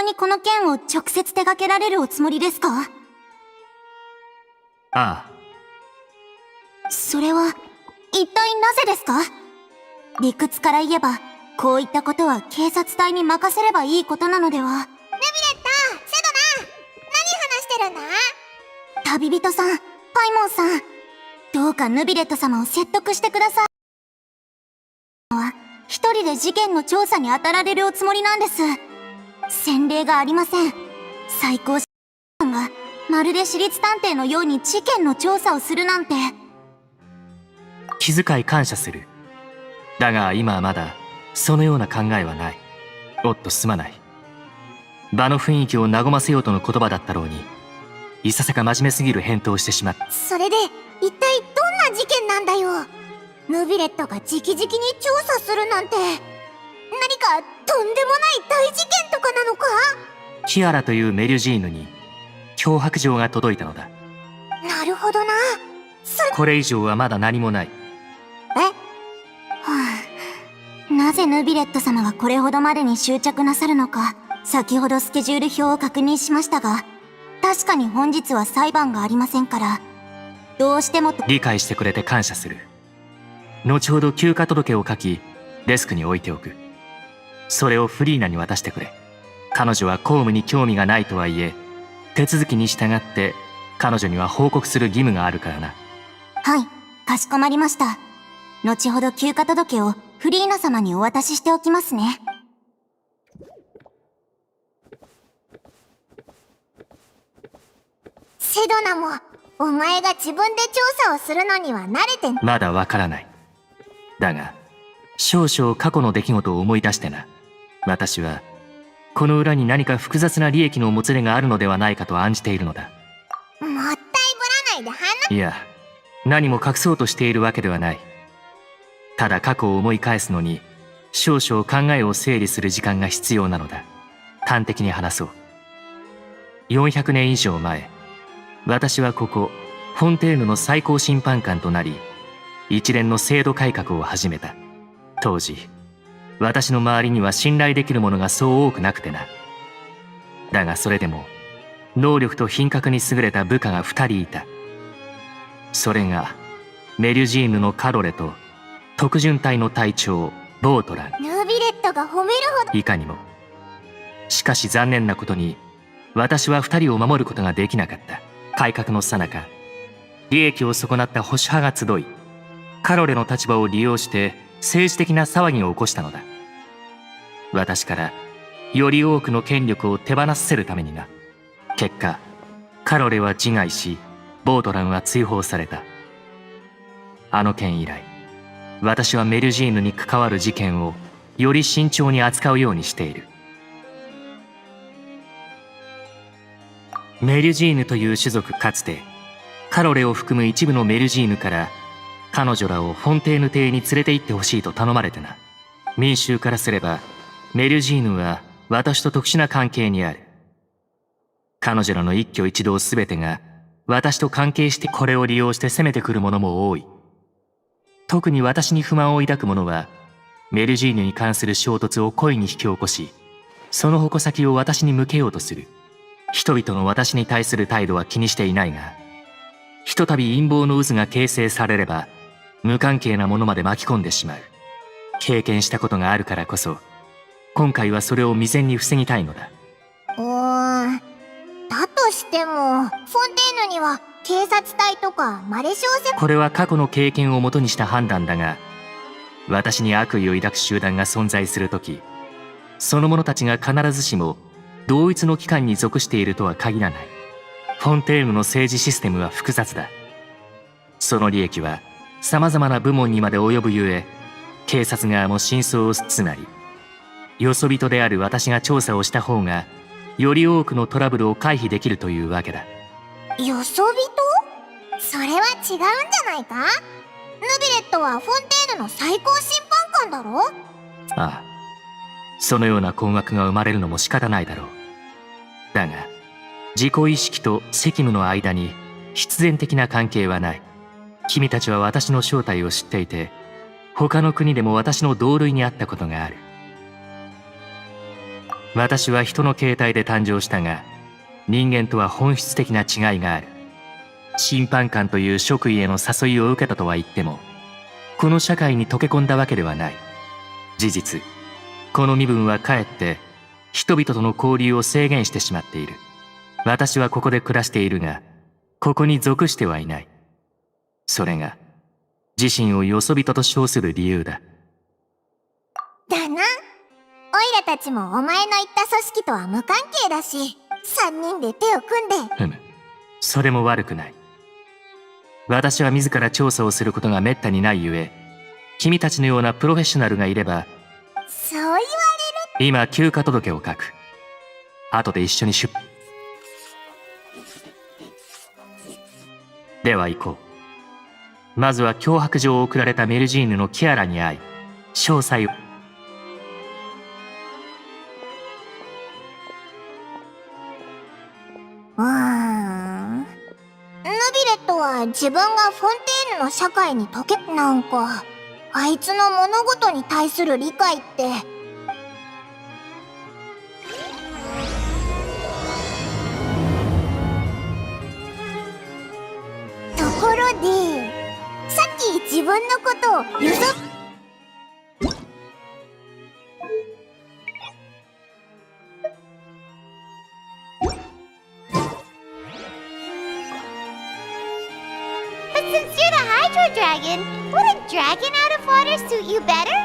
にこの件を直接手掛けられるおつもりですか？ああ。それは、一体なぜですか？理屈から言えば、こういったことは警察隊に任せればいいことなのでは。ヌビレット、セドナ、何話してるんだ？旅人さん、パイモンさん、どうかヌビレット様を説得してください。一人で事件の調査に当たられるおつもりなんです。先例がありません。最高司官がまるで私立探偵のように事件の調査をするなんて。気遣い感謝する。だが今はまだそのような考えはない。おっとすまない。場の雰囲気を和ませようとの言葉だったろうに、いささか真面目すぎる返答をしてしまった。それで一体どんな事件なんだよ。ヌビレットが直々に調査するなんて、何かとんでもない大事件とかなのか？キアラというメリュジーヌに脅迫状が届いたのだ。なるほどな。これ以上はまだ何もない。はあ、なぜヌビレット様がこれほどまでに執着なさるのか、先ほどスケジュール表を確認しましたが、確かに本日は裁判がありませんから、どうしてもと。理解してくれて感謝する。後ほど休暇届を書き、デスクに置いておく。それをフリーナに渡してくれ。彼女は公務に興味がないとはいえ、手続きに従って彼女には報告する義務があるからな。はい、かしこまりました。後ほど休暇届をフリーナ様にお渡ししておきますね。セドナも、お前が自分で調査をするのには慣れてまだわからない。だが、少々過去の出来事を思い出してな。私は、この裏に何か複雑な利益のもつれがあるのではないかと案じているのだ。もったいぶらないでいや、何も隠そうとしているわけではない。ただ過去を思い返すのに、少々考えを整理する時間が必要なのだ。端的に話そう。400年以上前、私はここ、フォンテーヌの最高審判官となり、一連の制度改革を始めた。当時、私の周りには信頼できる者がそう多くなくてな。だがそれでも、能力と品格に優れた部下が2人いた。それが、メリュジーヌのカロレと、特巡隊の隊長、ボートラン。ヌビレットが褒めるほど。いかにも。しかし残念なことに、私は2人を守ることができなかった。改革の最中、利益を損なった保守派が集い、カロレの立場を利用して政治的な騒ぎを起こしたのだ。私からより多くの権力を手放させるためにな。結果、カロレは自害し、ボートランは追放された。あの件以来、私はメルジーヌに関わる事件をより慎重に扱うようにしている。メルジーヌという種族かつて、カロレを含む一部のメルジーヌから、彼女らをフォンテーヌ邸に連れて行ってほしいと頼まれてな。民衆からすれば、メルジーヌは私と特殊な関係にある。彼女らの一挙一動すべてが、私と関係してこれを利用して攻めてくる者も多い。特に私に不満を抱く者は、メルジーヌに関する衝突を故意に引き起こし、その矛先を私に向けようとする。人々の私に対する態度は気にしていないが、ひとたび陰謀の渦が形成されれば、無関係なものまで巻き込んでしまう。経験したことがあるからこそ、今回はそれを未然に防ぎたいのだ。だとしても、フォンテーヌには警察隊とかマレシオセ。これは過去の経験をもとにした判断だが、私に悪意を抱く集団が存在するとき、その者たちが必ずしも同一の機関に属しているとは限らない。フォンテーヌの政治システムは複雑だ。その利益は様々な部門にまで及ぶゆえ、警察側も真相をつまり、よそ人である私が調査をした方が、より多くのトラブルを回避できるというわけだ。よそ人？それは違うんじゃないか？ヌビレットはフォンテーヌの最高審判官だろ？ああ。そのような困惑が生まれるのも仕方ないだろう。だが、自己意識と責務の間に必然的な関係はない。君たちは私の正体を知っていて、他の国でも私の同類にあったことがある。私は人の形態で誕生したが、人間とは本質的な違いがある。審判官という職位への誘いを受けたとは言っても、この社会に溶け込んだわけではない。事実、この身分はかえって人々との交流を制限してしまっている。私はここで暮らしているが、ここに属してはいない。それが自身をよそ人と称する理由だ。だな。オイラたちもお前の言った組織とは無関係だし、3人で手を組んで。ふむ、それも悪くない。私は自ら調査をすることがめったにないゆえ、君たちのようなプロフェッショナルがいれば。そう言われる。今休暇届を書く。後で一緒にでは行こう。まずは脅迫状を送られたメルジーヌのキアラに会い、詳細を。ヌビレットは自分がフォンテーヌの社会に溶け、なんかあいつの物事に対する理解って。ところで、さっき自分のことをよそSince you're the Hydro Dragon, would a dragon out of water suit you better?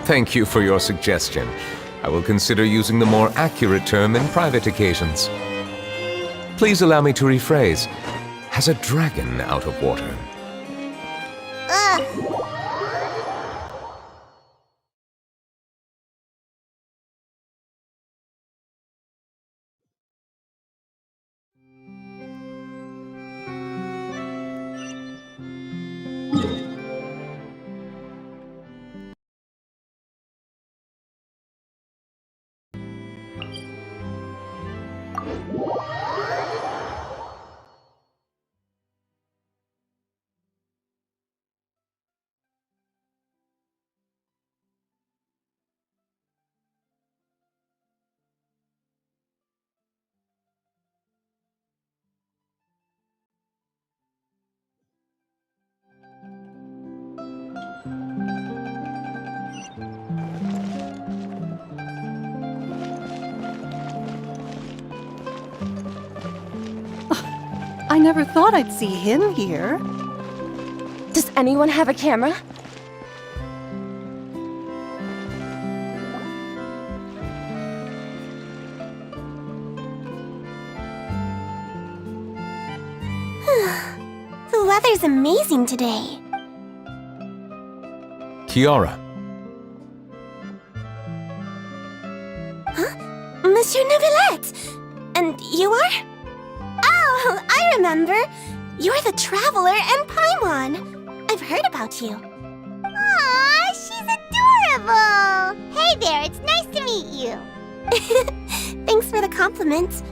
Thank you for your suggestion. I will consider using the more accurate term in private occasions. Please allow me to rephrase. Has a dragon out of water? I never thought I'd see him here. Does anyone have a camera? The weather's amazing today. Kiara. Monsieur Neuvillette! And you are? Oh, I remember. You're the Traveler and Paimon. I've heard about you. Aw, she's adorable! Hey there, it's nice to meet you. Thanks for the compliment.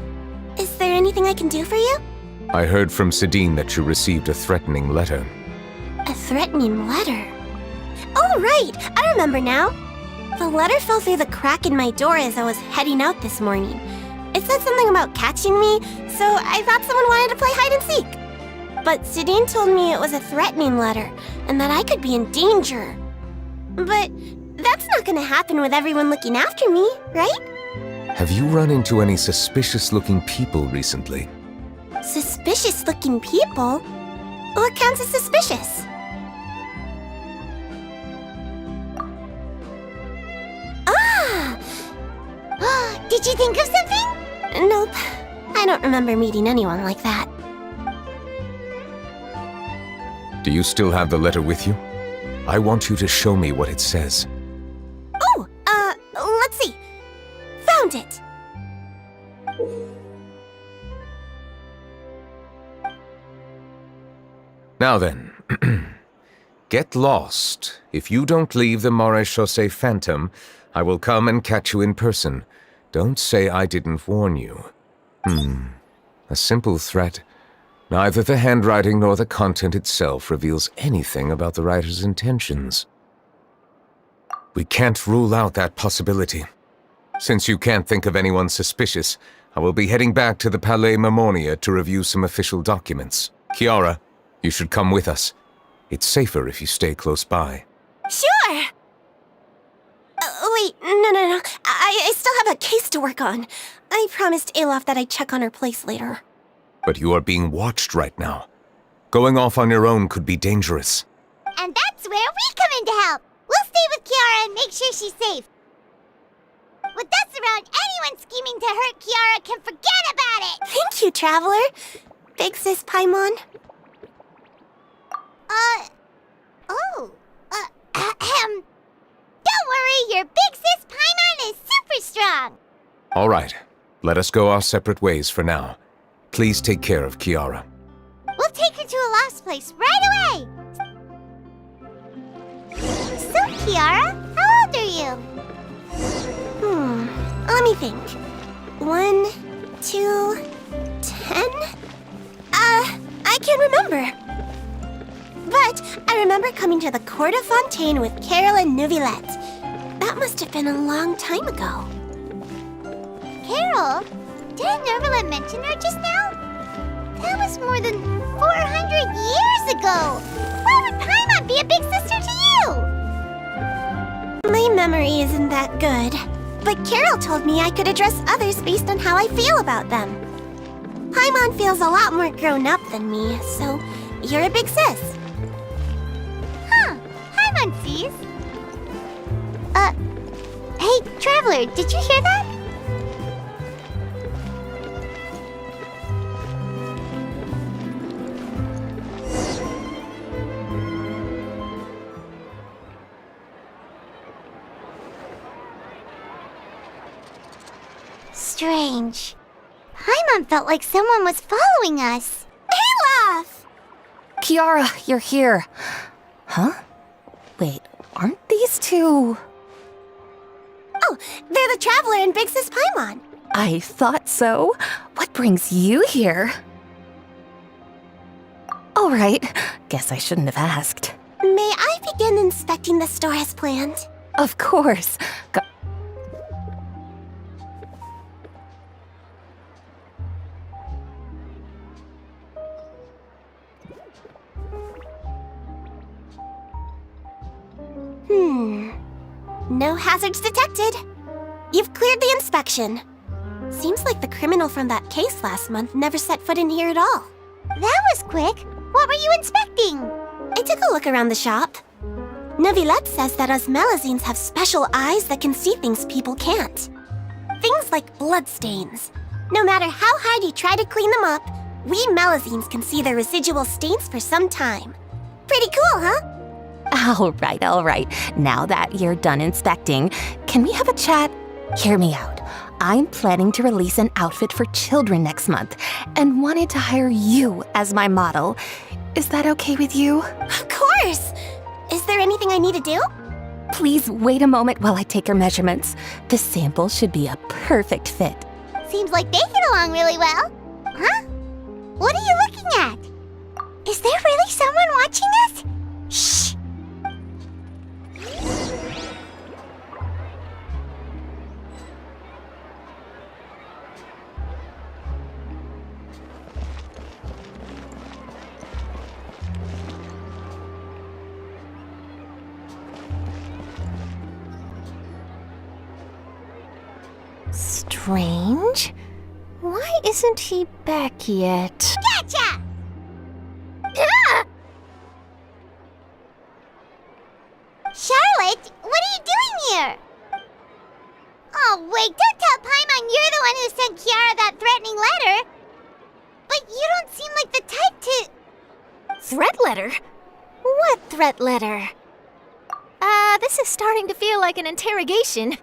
Is there anything I can do for you? I heard from Sidine that you received a threatening letter. A threatening letter? Oh, right! I remember now. The letter fell through the crack in my door as I was heading out this morning. It said something about catching me, so I thought someone wanted to play hide and seek. But Sidine told me it was a threatening letter, and that I could be in danger. But that's not gonna happen with everyone looking after me, right? Have you run into any suspicious-looking people recently? Suspicious-looking people? What counts as suspicious? Did you think of something? Nope. I don't remember meeting anyone like that. Do you still have the letter with you? I want you to show me what it says. Oh, let's see. Found it. Now then, get lost. If you don't leave the Maréchaussée Phantom, I will come and catch you in person. Don't say I didn't warn you. A simple threat. Neither the handwriting nor the content itself reveals anything about the writer's intentions. We can't rule out that possibility. Since you can't think of anyone suspicious, I will be heading back to the Palais Mermonia to review some official documents. Kiara, you should come with us. It's safer if you stay close by. Sure! Wait, no. I still have a case to work on. I promised Alof that I'd check on her place later. But you are being watched right now. Going off on your own could be dangerous. And that's where we come in to help. We'll stay with Kiara and make sure she's safe. With us around, anyone scheming to hurt Kiara can forget about it! Thank you, Traveler. Big Sis Paimon. Don't worry, your big sis Paimon is super strong! All right, let us go our separate ways for now. Please take care of Kiara. We'll take her to a lost place right away! So, Kiara, how old are you? Let me think. 1, 2, 10? I can't remember. But I remember coming to the Court of Fontaine with Carol and Neuvillette. That must have been a long time ago. Carol? Didn't Neuvillette mention her just now? That was more than 400 years ago! Why would Paimon be a big sister to you? My memory isn't that good, but Carol told me I could address others based on how I feel about them. Paimon feels a lot more grown up than me, so you're a big sis. Huh, Paimon sees. Hey, Traveler, did you hear that? Strange. Paimon felt like someone was following us. Olaf! Kiara, you're here. Huh? Wait, aren't these two... Oh, they're the Traveler and Big Sis Paimon. I thought so. What brings you here? All right, guess I shouldn't have asked. May I begin inspecting the store as planned? Of course. No hazards detected. You've cleared the inspection. Seems like the criminal from that case last month never set foot in here at all. That was quick. What were you inspecting? I took a look around the shop. Neuvillette says that us Melazines have special eyes that can see things people can't. Things like bloodstains. No matter how hard you try to clean them up, we Melazines can see the residual stains for some time. Pretty cool, huh? All right. Now that you're done inspecting, can we have a chat? Hear me out. I'm planning to release an outfit for children next month and wanted to hire you as my model. Is that okay with you? Of course! Is there anything I need to do? Please wait a moment while I take your measurements. The sample should be a perfect fit. Seems like they get along really well. Huh? What are you looking at? Is there really someone watching us? Shh! Strange. Why isn't he back yet? Gotcha! Ah! Charlotte, what are you doing here? Oh, wait, don't tell Paimon you're the one who sent Kiara that threatening letter. But you don't seem like the type to... Threat letter? What threat letter? This is starting to feel like an interrogation.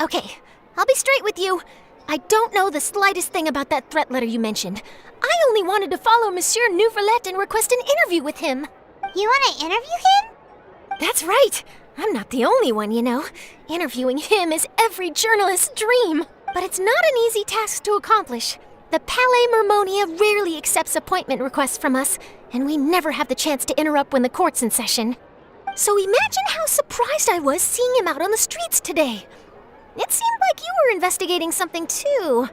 Okay, I'll be straight with you. I don't know the slightest thing about that threat letter you mentioned. I only wanted to follow Monsieur Neuvillette and request an interview with him. You want to interview him? That's right. I'm not the only one, you know. Interviewing him is every journalist's dream. But it's not an easy task to accomplish. The Palais Mermonia rarely accepts appointment requests from us, and we never have the chance to interrupt when the court's in session. So imagine how surprised I was seeing him out on the streets today. It seemed like you were investigating something too.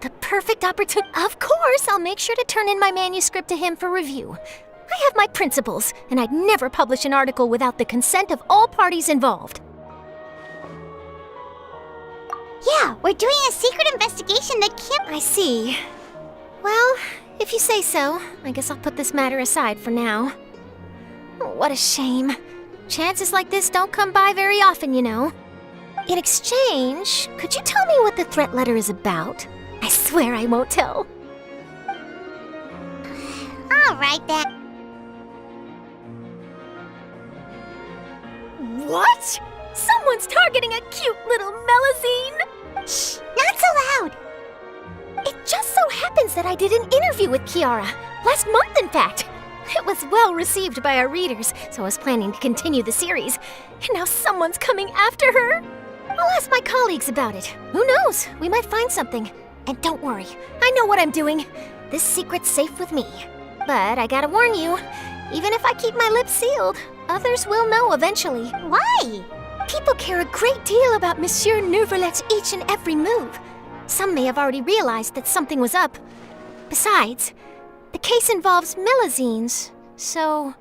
The perfect opportunity. Of course, I'll make sure to turn in my manuscript to him for review. I have my principles, and I'd never publish an article without the consent of all parties involved. Yeah, we're doing a secret investigation that can't. I see. Well, if you say so, I guess I'll put this matter aside for now. What a shame. Chances like this don't come by very often, you know. In exchange, could you tell me what the threat letter is about? I swear I won't tell. Alright then. What? Someone's targeting a cute little Melazine? Shh, not so loud. It just so happens that I did an interview with Kiara. Last month, in fact. It was well received by our readers, so I was planning to continue the series. And now someone's coming after her. I'll ask my colleagues about it. Who knows? We might find something. And don't worry, I know what I'm doing. This secret's safe with me. But I gotta warn you, even if I keep my lips sealed, others will know eventually. Why? People care a great deal about Monsieur Neuvillette's each and every move. Some may have already realized that something was up. Besides, the case involves Melazines, so...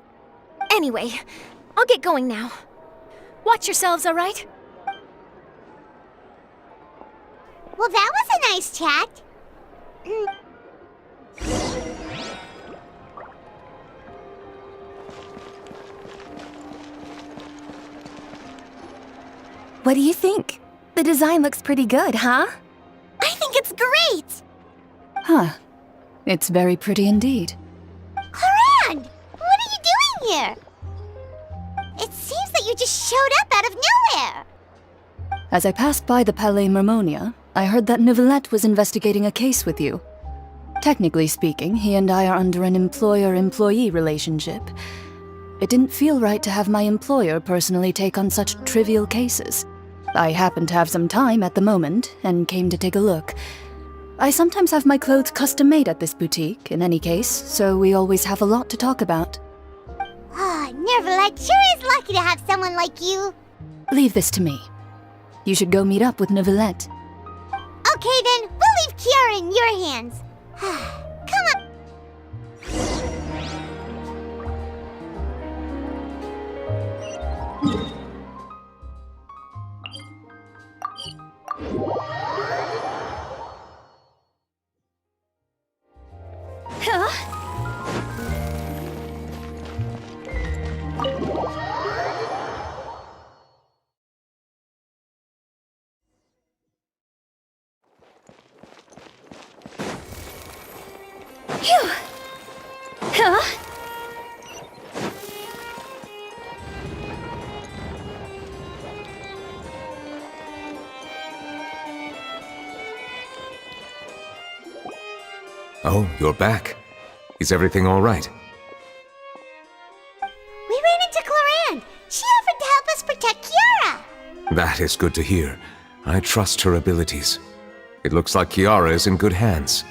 Anyway, I'll get going now. Watch yourselves, all right? Well, that was a nice chat. What do you think? The design looks pretty good, huh? I think it's great! Huh. It's very pretty indeed. Coran! What are you doing here? It seems that you just showed up out of nowhere. As I passed by the Palais Mermonia, I heard that Neuvillette was investigating a case with you. Technically speaking, he and I are under an employer-employee relationship. It didn't feel right to have my employer personally take on such trivial cases. I happened to have some time at the moment, and came to take a look. I sometimes have my clothes custom-made at this boutique, in any case, so we always have a lot to talk about. Neuvillette sure is lucky to have someone like you. Leave this to me. You should go meet up with Neuvillette. Okay then, we'll leave Kiara in your hands. Come on. Oh, you're back. Is everything all right? We ran into Cloran. She offered to help us protect Kiara. That is good to hear. I trust her abilities. It looks like Kiara is in good hands.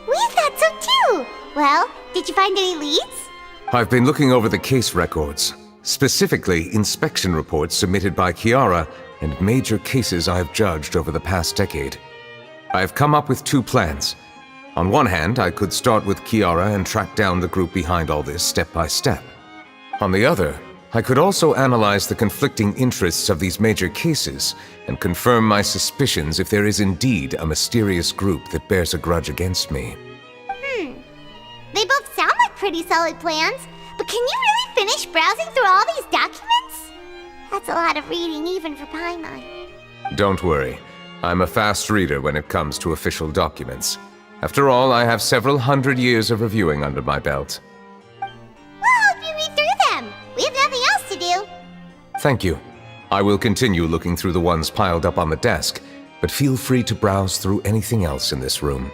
We thought so too. Well, did you find any leads? I've been looking over the case records, specifically inspection reports submitted by Kiara and major cases I've judged over the past decade. I've come up with two plans. On one hand, I could start with Kiara and track down the group behind all this step by step. On the other, I could also analyze the conflicting interests of these major cases and confirm my suspicions if there is indeed a mysterious group that bears a grudge against me. They both sound like pretty solid plans, but can you really finish browsing through all these documents? That's a lot of reading even for Paimon. Don't worry. I'm a fast reader when it comes to official documents. After all, I have several hundred years of reviewing under my belt. We'll help you read through them. We have nothing else to do. Thank you. I will continue looking through the ones piled up on the desk, but feel free to browse through anything else in this room.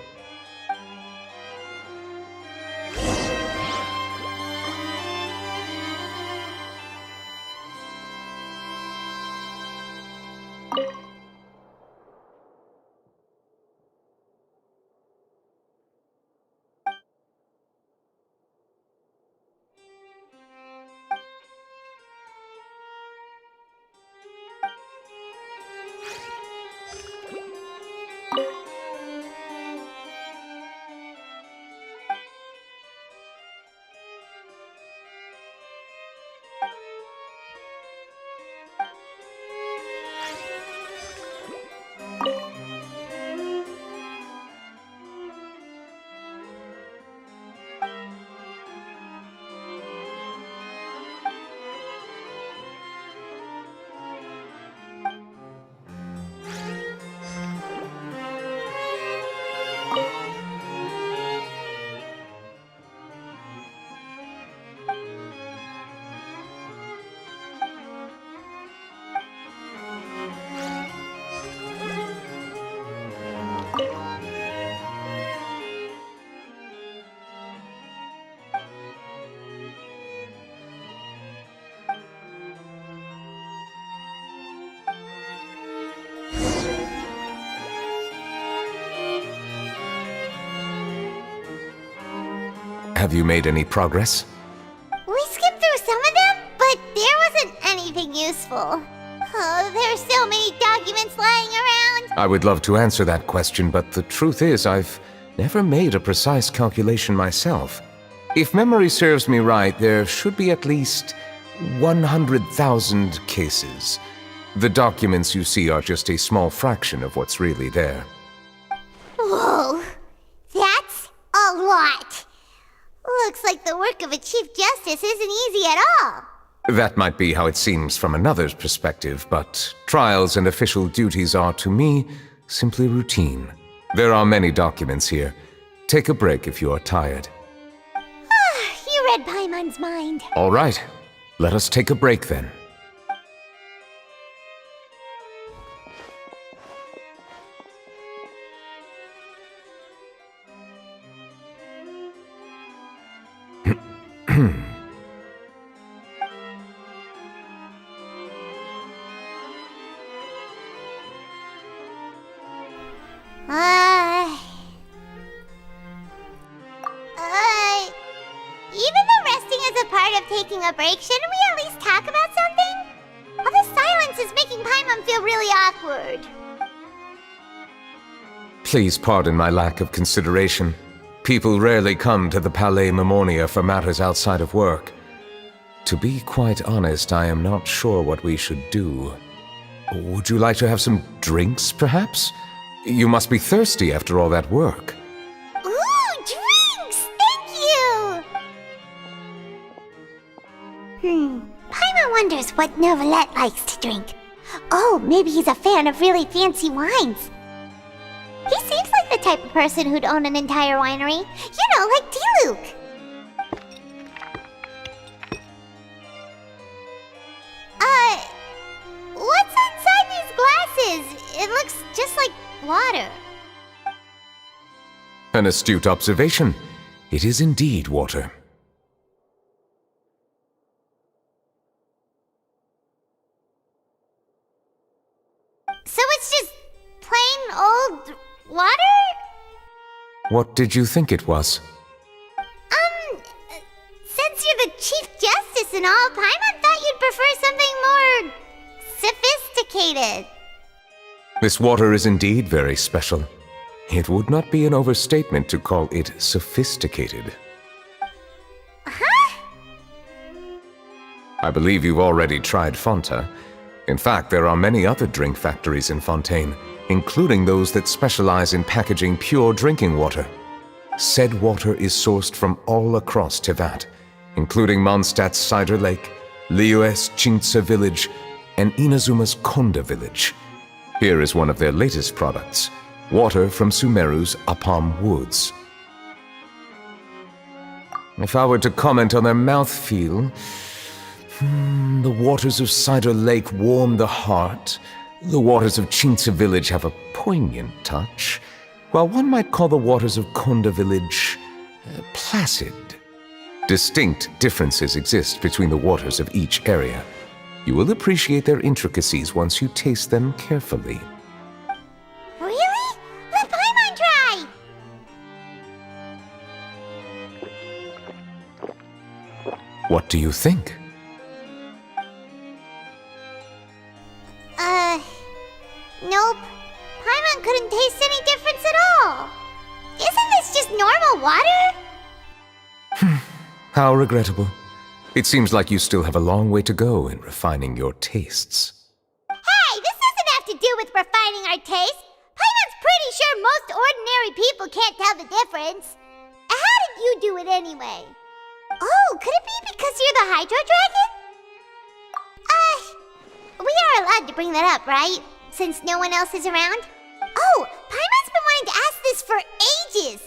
Have you made any progress? We skipped through some of them, but there wasn't anything useful. Oh, there's so many documents lying around. I would love to answer that question, but the truth is I've never made a precise calculation myself. If memory serves me right, there should be at least 100,000 cases. The documents you see are just a small fraction of what's really there. Whoa, that's a lot. Looks like the work of a Chief Justice isn't easy at all. That might be how it seems from another's perspective, but trials and official duties are, to me, simply routine. There are many documents here. Take a break if you are tired. You read Paimon's mind. All right, let us take a break then. Even though resting is a part of taking a break, shouldn't we at least talk about something? All this silence is making Paimon feel really awkward. Please pardon my lack of consideration. People rarely come to the Palais Mermonia for matters outside of work. To be quite honest, I am not sure what we should do. Would you like to have some drinks, perhaps? You must be thirsty after all that work. Ooh, drinks! Thank you! Paimon wonders what Neuvillette likes to drink. Oh, maybe he's a fan of really fancy wines. He seems like the type of person who'd own an entire winery. You know, like Diluc. What's inside these glasses? It looks just like water. An astute observation. It is indeed water. So it's just plain old water? What did you think it was? Since you're the Chief Justice and all, Paimon thought you'd prefer something more sophisticated. This water is indeed very special. It would not be an overstatement to call it sophisticated. Huh? I believe you've already tried Fonta. In fact, there are many other drink factories in Fontaine, including those that specialize in packaging pure drinking water. Said water is sourced from all across Tevat, including Mondstadt's Cider Lake, Liyue's Chintsa Village, and Inazuma's Konda Village. Here is one of their latest products, water from Sumeru's Apam Woods. If I were to comment on their mouthfeel, the waters of Cider Lake warm the heart, the waters of Chintsa Village have a poignant touch, while one might call the waters of Konda Village placid. Distinct differences exist between the waters of each area. You will appreciate their intricacies once you taste them carefully. Really? Let Paimon try! What do you think? Nope. Paimon couldn't taste any difference at all. Isn't this just normal water? How regrettable. It seems like you still have a long way to go in refining your tastes. Hey, this doesn't have to do with refining our taste. Paimon's pretty sure most ordinary people can't tell the difference. How did you do it anyway? Oh, could it be because you're the Hydro Dragon? We are allowed to bring that up, right? Since no one else is around? Oh, Paimon's been wanting to ask this for ages.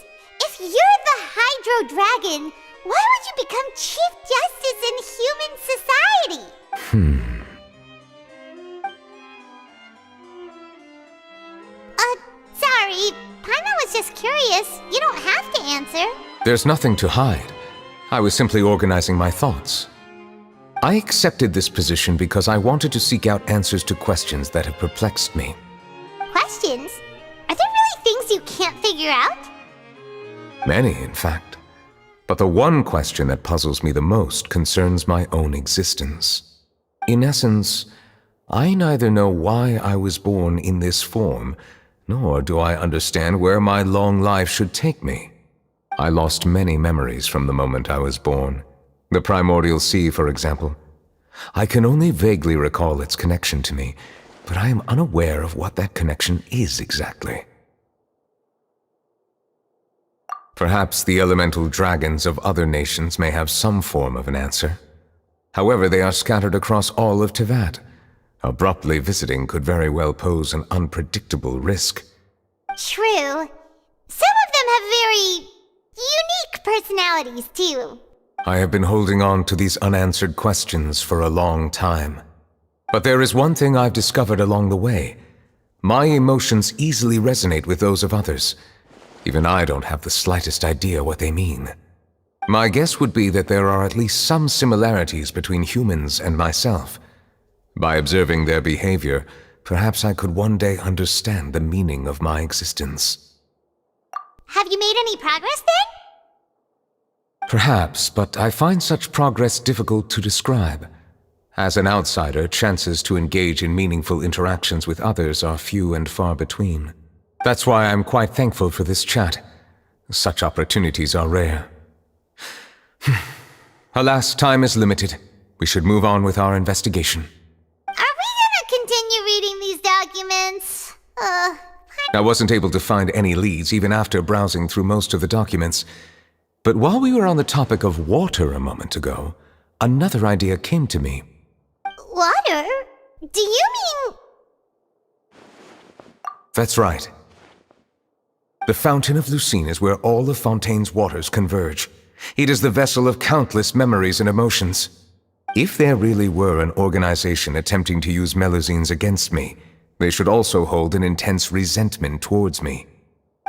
If you're the Hydro Dragon, why would you become Chief Justice in human society? Sorry. Paimon was just curious. You don't have to answer. There's nothing to hide. I was simply organizing my thoughts. I accepted this position because I wanted to seek out answers to questions that have perplexed me. Questions? Are there really things you can't figure out? Many, in fact. But the one question that puzzles me the most concerns my own existence. In essence, I neither know why I was born in this form, nor do I understand where my long life should take me. I lost many memories from the moment I was born. The primordial sea, for example. I can only vaguely recall its connection to me, but I am unaware of what that connection is exactly. Perhaps the elemental dragons of other nations may have some form of an answer. However, they are scattered across all of Teyvat. Abruptly visiting could very well pose an unpredictable risk. True. Some of them have very unique personalities, too. I have been holding on to these unanswered questions for a long time. But there is one thing I've discovered along the way. My emotions easily resonate with those of others. Even I don't have the slightest idea what they mean. My guess would be that there are at least some similarities between humans and myself. By observing their behavior, perhaps I could one day understand the meaning of my existence. Have you made any progress then? Perhaps, but I find such progress difficult to describe. As an outsider, chances to engage in meaningful interactions with others are few and far between. That's why I'm quite thankful for this chat. Such opportunities are rare. Alas, time is limited. We should move on with our investigation. Are we gonna continue reading these documents? I wasn't able to find any leads even after browsing through most of the documents. But while we were on the topic of water a moment ago, another idea came to me. Water? Do you mean... That's right. The Fountain of Lucine is where all of Fontaine's waters converge. It is the vessel of countless memories and emotions. If there really were an organization attempting to use Melusines against me, they should also hold an intense resentment towards me.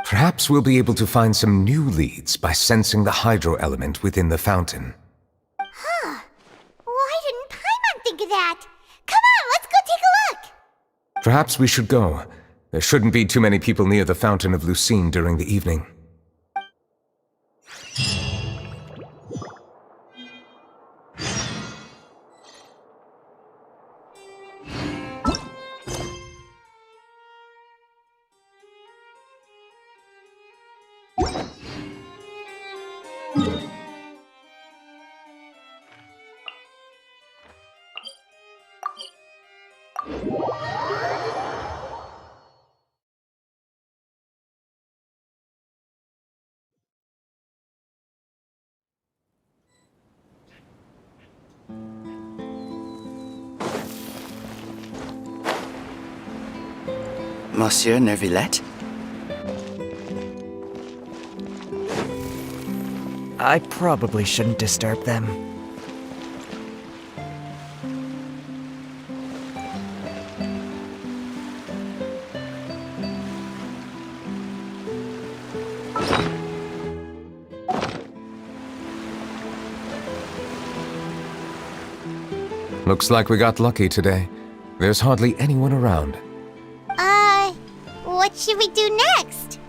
Perhaps we'll be able to find some new leads by sensing the hydro element within the fountain. Huh. Why didn't Paimon think of that? Come on, let's go take a look! Perhaps we should go. There shouldn't be too many people near the Fountain of Lucine during the evening. Monsieur Neuvillette? I probably shouldn't disturb them. Looks like we got lucky today. There's hardly anyone around. What should we do next?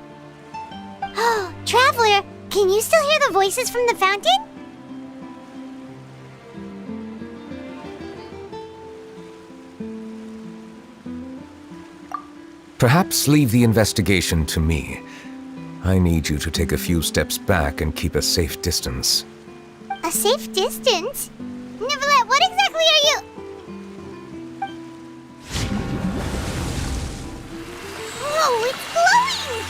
Oh, Traveler, can you still hear the voices from the fountain? Perhaps leave the investigation to me. I need you to take a few steps back and keep a safe distance. A safe distance? Neuvillette, what exactly are you... Whoa, it's glowing!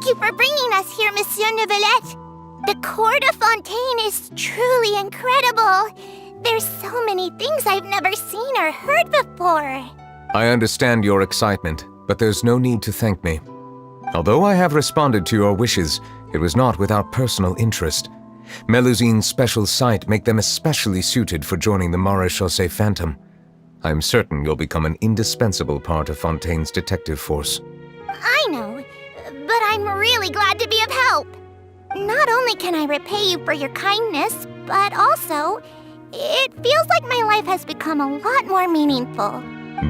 Thank you for bringing us here, Monsieur Neuvillette. The court of Fontaine is truly incredible. There's so many things I've never seen or heard before. I understand your excitement, but there's no need to thank me. Although I have responded to your wishes, it was not without personal interest. Melusine's special sight make them especially suited for joining the Maréchaussée Phantom. I am certain you'll become an indispensable part of Fontaine's detective force. I know, but I'm really glad to be of help. Not only can I repay you for your kindness, but also, it feels like my life has become a lot more meaningful.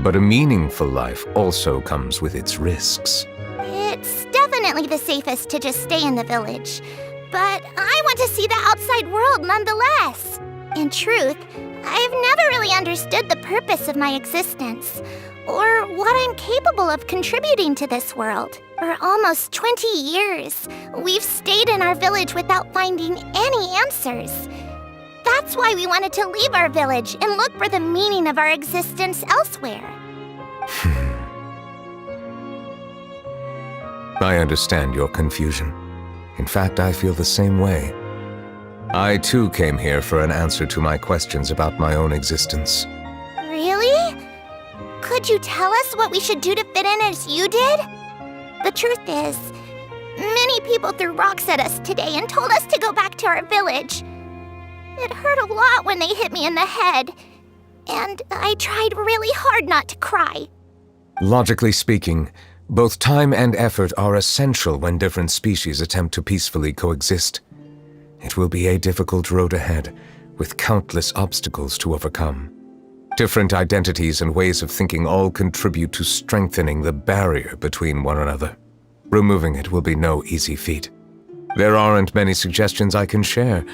But a meaningful life also comes with its risks. It's definitely the safest to just stay in the village, but I want to see the outside world nonetheless. In truth, I've never really understood the purpose of my existence, or what I'm capable of contributing to this world. For almost 20 years, we've stayed in our village without finding any answers. That's why we wanted to leave our village and look for the meaning of our existence elsewhere. I understand your confusion. In fact, I feel the same way. I too came here for an answer to my questions about my own existence. Really? Could you tell us what we should do to fit in as you did? The truth is, many people threw rocks at us today and told us to go back to our village. It hurt a lot when they hit me in the head, and I tried really hard not to cry. Logically speaking, both time and effort are essential when different species attempt to peacefully coexist. It will be a difficult road ahead, with countless obstacles to overcome. Different identities and ways of thinking all contribute to strengthening the barrier between one another. Removing it will be no easy feat. There aren't many suggestions I can share,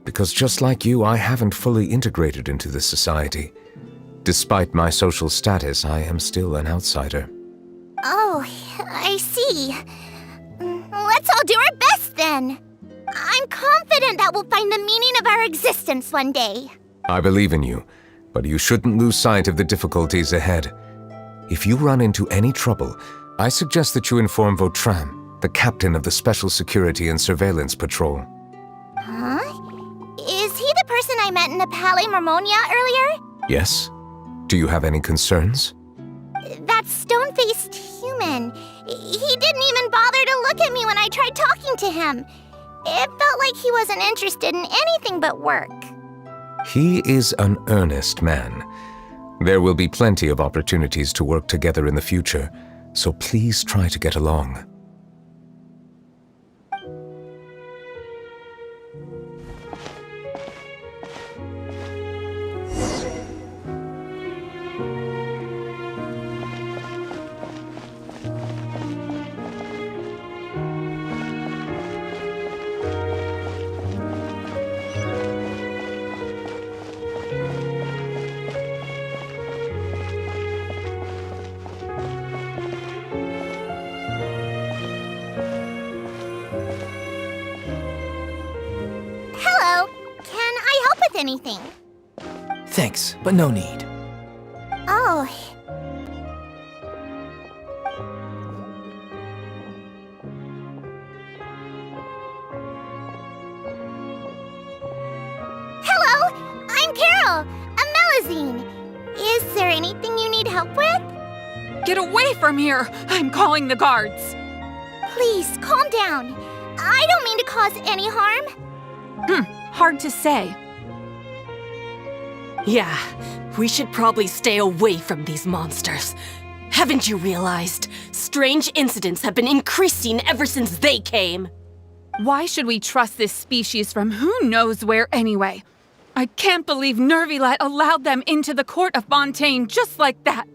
because just like you, I haven't fully integrated into this society. Despite my social status, I am still an outsider. Oh, I see. Let's all do our best then. I'm confident that we'll find the meaning of our existence one day. I believe in you, but you shouldn't lose sight of the difficulties ahead. If you run into any trouble, I suggest that you inform Vautrin, the captain of the Special Security and Surveillance Patrol. Huh? Is he the person I met in the Palais Marmonia earlier? Yes? Do you have any concerns? That stone-faced human. He didn't even bother to look at me when I tried talking to him. It felt like he wasn't interested in anything but work. He is an earnest man. There will be plenty of opportunities to work together in the future, so please try to get along. Hello. Can I help with anything? Thanks, but no need. Oh. Hello, I'm Carol, a Melusine. Is there anything you need help with? Get away from here! I'm calling the guards! Please, calm down. I don't mean to cause any harm. Hard to say. Yeah, we should probably stay away from these monsters. Haven't you realized? Strange incidents have been increasing ever since they came. Why should we trust this species from who knows where anyway? I can't believe Neuvillette allowed them into the court of Fontaine just like that.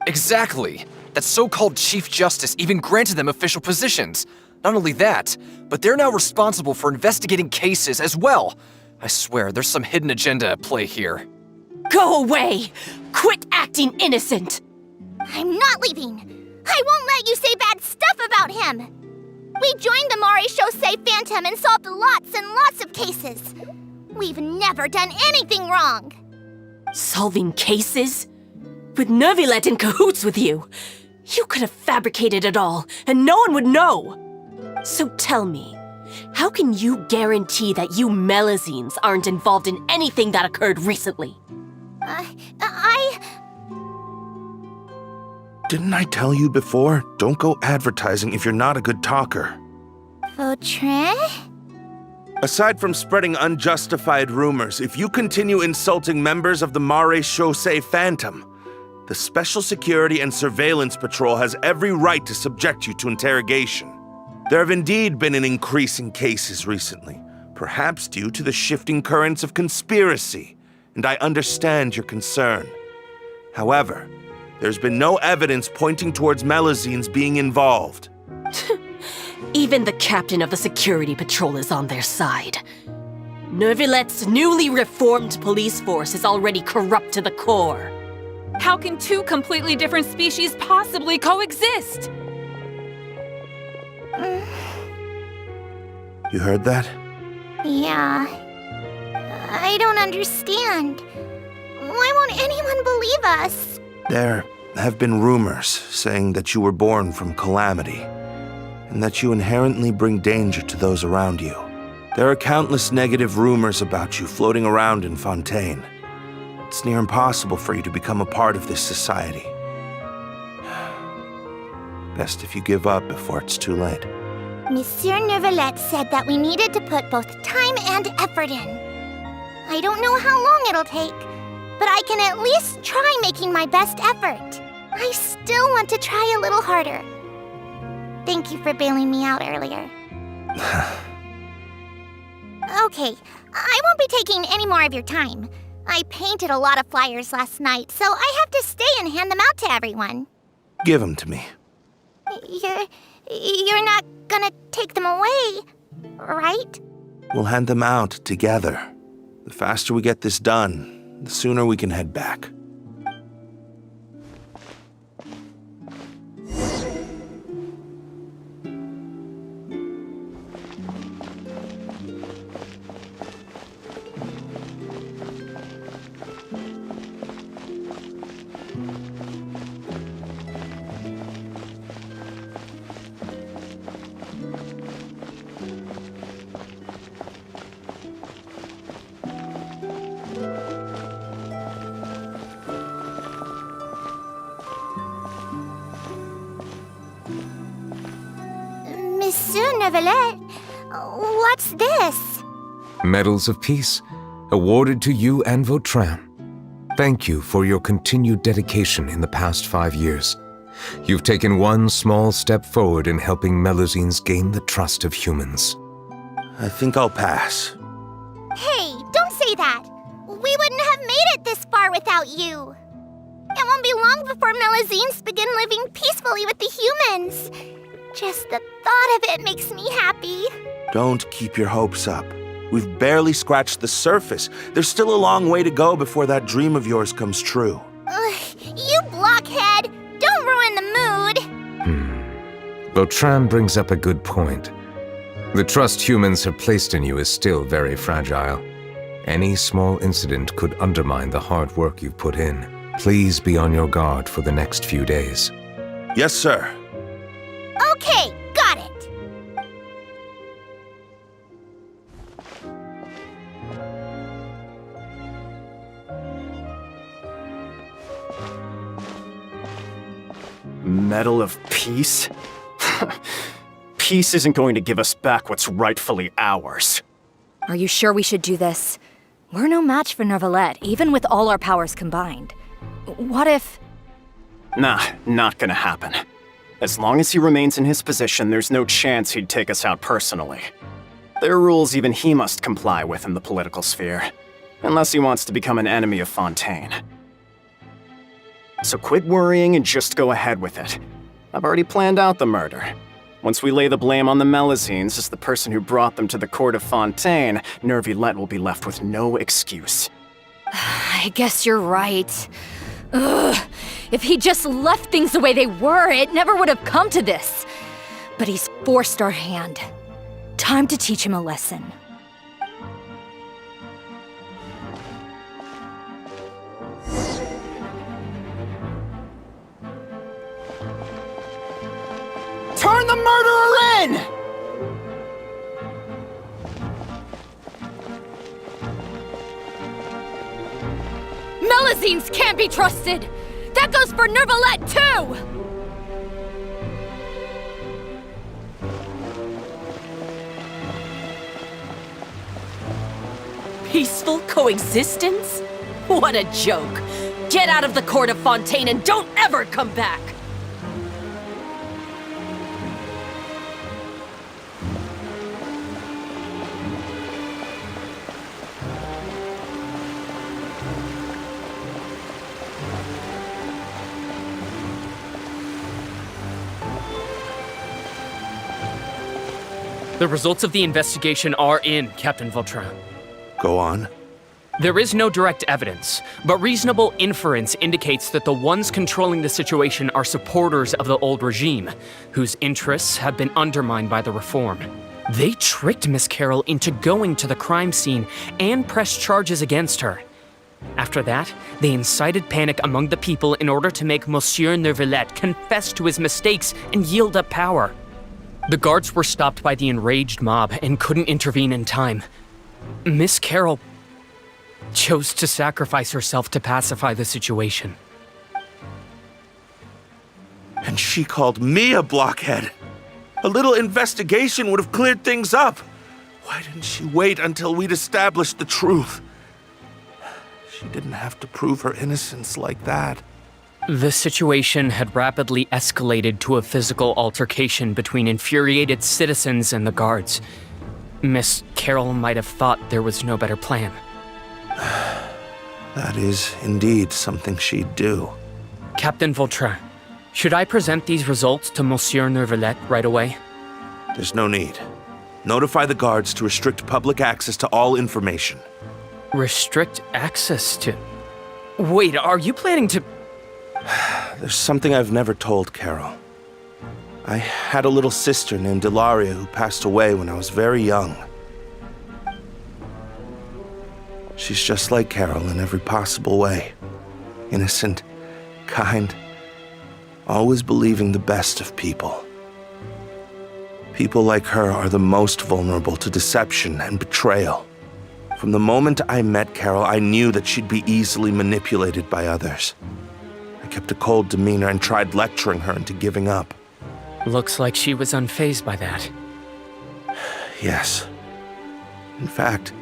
Exactly. That so-called Chief Justice even granted them official positions. Not only that, but they're now responsible for investigating cases as well. I swear, there's some hidden agenda at play here. Go away! Quit acting innocent! I'm not leaving. I won't let you say bad stuff about him. We joined the Maréchaussée Phantom and solved lots and lots of cases. We've never done anything wrong. Solving cases? With Neuvillette in cahoots with you? You could have fabricated it all, and no one would know. So tell me, how can you guarantee that you Melazines aren't involved in anything that occurred recently? Didn't I tell you before? Don't go advertising if you're not a good talker. Vautrin? Aside from spreading unjustified rumors, if you continue insulting members of the Maréchaussée Phantom, the Special Security and Surveillance Patrol has every right to subject you to interrogation. There have indeed been an increase in cases recently, perhaps due to the shifting currents of conspiracy, and I understand your concern. However, there's been no evidence pointing towards Melazines being involved. Even the captain of the security patrol is on their side. Neuvillette's newly reformed police force is already corrupt to the core. How can two completely different species possibly coexist? You heard that? Yeah. I don't understand. Why won't anyone believe us? There have been rumors saying that you were born from calamity, and that you inherently bring danger to those around you. There are countless negative rumors about you floating around in Fontaine. It's near impossible for you to become a part of this society. Best if you give up before it's too late. Monsieur Neuvillette said that we needed to put both time and effort in. I don't know how long it'll take, but I can at least try making my best effort. I still want to try a little harder. Thank you for bailing me out earlier. Okay, I won't be taking any more of your time. I painted a lot of flyers last night, so I have to stay and hand them out to everyone. Give them to me. You're not gonna take them away, right? We'll hand them out together. The faster we get this done, the sooner we can head back. Monsieur Neuvillette, what's this? Medals of Peace, awarded to you and Vautrin. Thank you for your continued dedication in the past 5 years. You've taken one small step forward in helping Melazines gain the trust of humans. I think I'll pass. Hey, don't say that! We wouldn't have made it this far without you! It won't be long before Melazines begin living peacefully with the humans. Just the thought of it makes me happy. Don't keep your hopes up. We've barely scratched the surface. There's still a long way to go before that dream of yours comes true. You blockhead! Don't ruin the mood! Vautrin brings up a good point. The trust humans have placed in you is still very fragile. Any small incident could undermine the hard work you've put in. Please be on your guard for the next few days. Yes, sir. Okay, got it! Medal of Peace? Peace isn't going to give us back what's rightfully ours. Are you sure we should do this? We're no match for Neuvillette, even with all our powers combined. What if... Nah, not gonna happen. As long as he remains in his position, there's no chance he'd take us out personally. There are rules even he must comply with in the political sphere, unless he wants to become an enemy of Fontaine. So quit worrying and just go ahead with it. I've already planned out the murder. Once we lay the blame on the Melazines as the person who brought them to the court of Fontaine, Neuvillette will be left with no excuse. I guess you're right. Ugh. If he just left things the way they were, it never would have come to this. But he's forced our hand. Time to teach him a lesson. Turn the murderer in! Limousines can't be trusted! That goes for Neuvillette, too! Peaceful coexistence? What a joke! Get out of the court of Fontaine and don't ever come back! The results of the investigation are in, Captain Vautrin. Go on. There is no direct evidence, but reasonable inference indicates that the ones controlling the situation are supporters of the old regime, whose interests have been undermined by the reform. They tricked Miss Carroll into going to the crime scene and pressed charges against her. After that, they incited panic among the people in order to make Monsieur Neuvillette confess to his mistakes and yield up power. The guards were stopped by the enraged mob and couldn't intervene in time. Miss Carroll chose to sacrifice herself to pacify the situation. And she called me a blockhead. A little investigation would have cleared things up. Why didn't she wait until we'd established the truth? She didn't have to prove her innocence like that. The situation had rapidly escalated to a physical altercation between infuriated citizens and the guards. Miss Carroll might have thought there was no better plan. That is indeed something she'd do. Captain Vautrin, should I present these results to Monsieur Neuvillette right away? There's no need. Notify the guards to restrict public access to all information. Restrict access to... Wait, are you planning to... There's something I've never told Carol. I had a little sister named Ilaria who passed away when I was very young. She's just like Carol in every possible way. Innocent, kind, always believing the best of people. People like her are the most vulnerable to deception and betrayal. From the moment I met Carol, I knew that she'd be easily manipulated by others. I kept a cold demeanor and tried lecturing her into giving up. Looks like she was unfazed by that. Yes. In fact,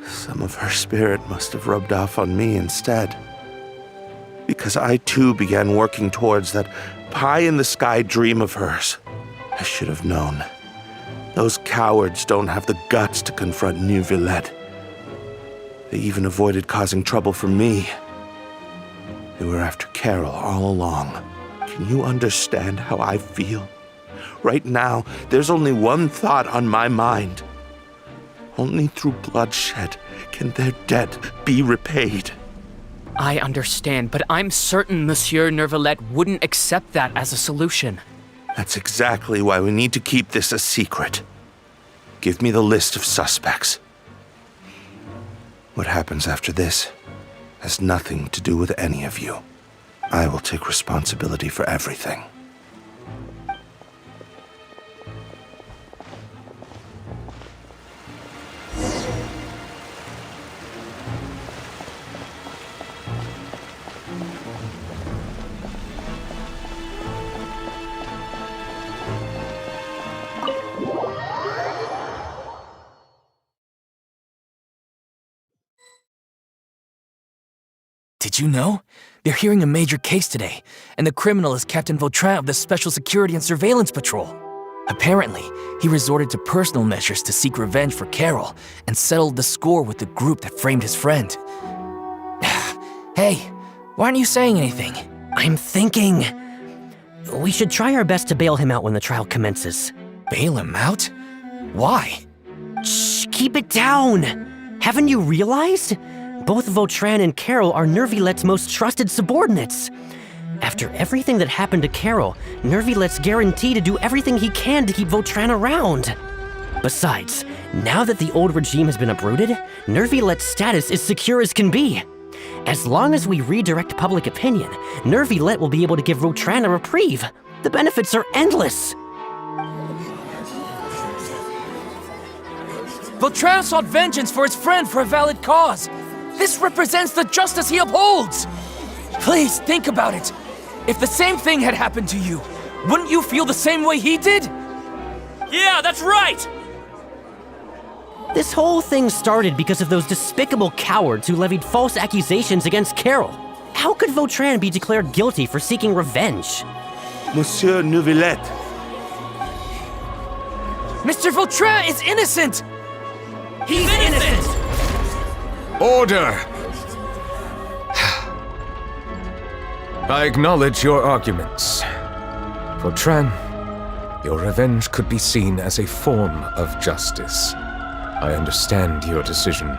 some of her spirit must have rubbed off on me instead. Because I too began working towards that pie-in-the-sky dream of hers. I should have known. Those cowards don't have the guts to confront Neuvillette. They even avoided causing trouble for me. They were after Carol all along. Can you understand how I feel? Right now, there's only one thought on my mind. Only through bloodshed can their debt be repaid. I understand, but I'm certain Monsieur Neuvillette wouldn't accept that as a solution. That's exactly why we need to keep this a secret. Give me the list of suspects. What happens after this has nothing to do with any of you. I will take responsibility for everything. Did you know? They're hearing a major case today, and the criminal is Captain Vautrin of the Special Security and Surveillance Patrol. Apparently, he resorted to personal measures to seek revenge for Carol and settled the score with the group that framed his friend. Hey, why aren't you saying anything? I'm thinking... we should try our best to bail him out when the trial commences. Bail him out? Why? Shh, keep it down! Haven't you realized? Both Vautrin and Carol are Neuvillette's most trusted subordinates. After everything that happened to Carol, Neuvillette's guaranteed to do everything he can to keep Vautrin around. Besides, now that the old regime has been uprooted, Neuvillette's status is secure as can be. As long as we redirect public opinion, Neuvillette will be able to give Vautrin a reprieve. The benefits are endless. Vautrin sought vengeance for his friend for a valid cause. This represents the justice he upholds! Please, think about it. If the same thing had happened to you, wouldn't you feel the same way he did? Yeah, that's right! This whole thing started because of those despicable cowards who levied false accusations against Carol. How could Vautrin be declared guilty for seeking revenge? Monsieur Neuvillette. Mr. Vautrin is innocent! He's innocent! Order! I acknowledge your arguments. Vautrin, your revenge could be seen as a form of justice. I understand your decision,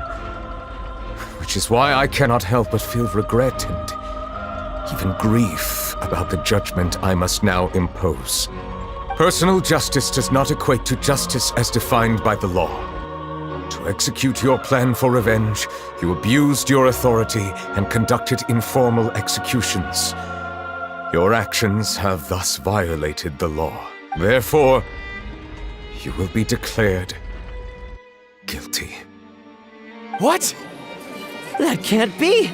which is why I cannot help but feel regret and even grief about the judgment I must now impose. Personal justice does not equate to justice as defined by the law. To execute your plan for revenge, you abused your authority and conducted informal executions. Your actions have thus violated the law. Therefore, you will be declared guilty. What? That can't be!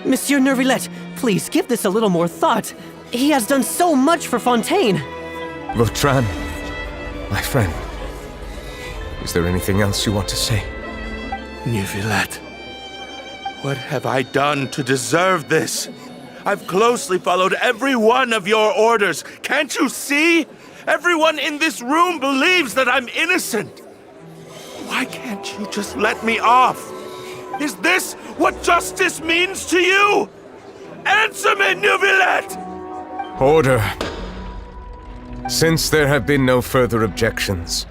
Monsieur Neuvillette, please give this a little more thought. He has done so much for Fontaine. Vautrin, my friend, is there anything else you want to say? Neuvillette, what have I done to deserve this? I've closely followed every one of your orders. Can't you see? Everyone in this room believes that I'm innocent. Why can't you just let me off? Is this what justice means to you? Answer me, Neuvillette! Order. Since there have been no further objections,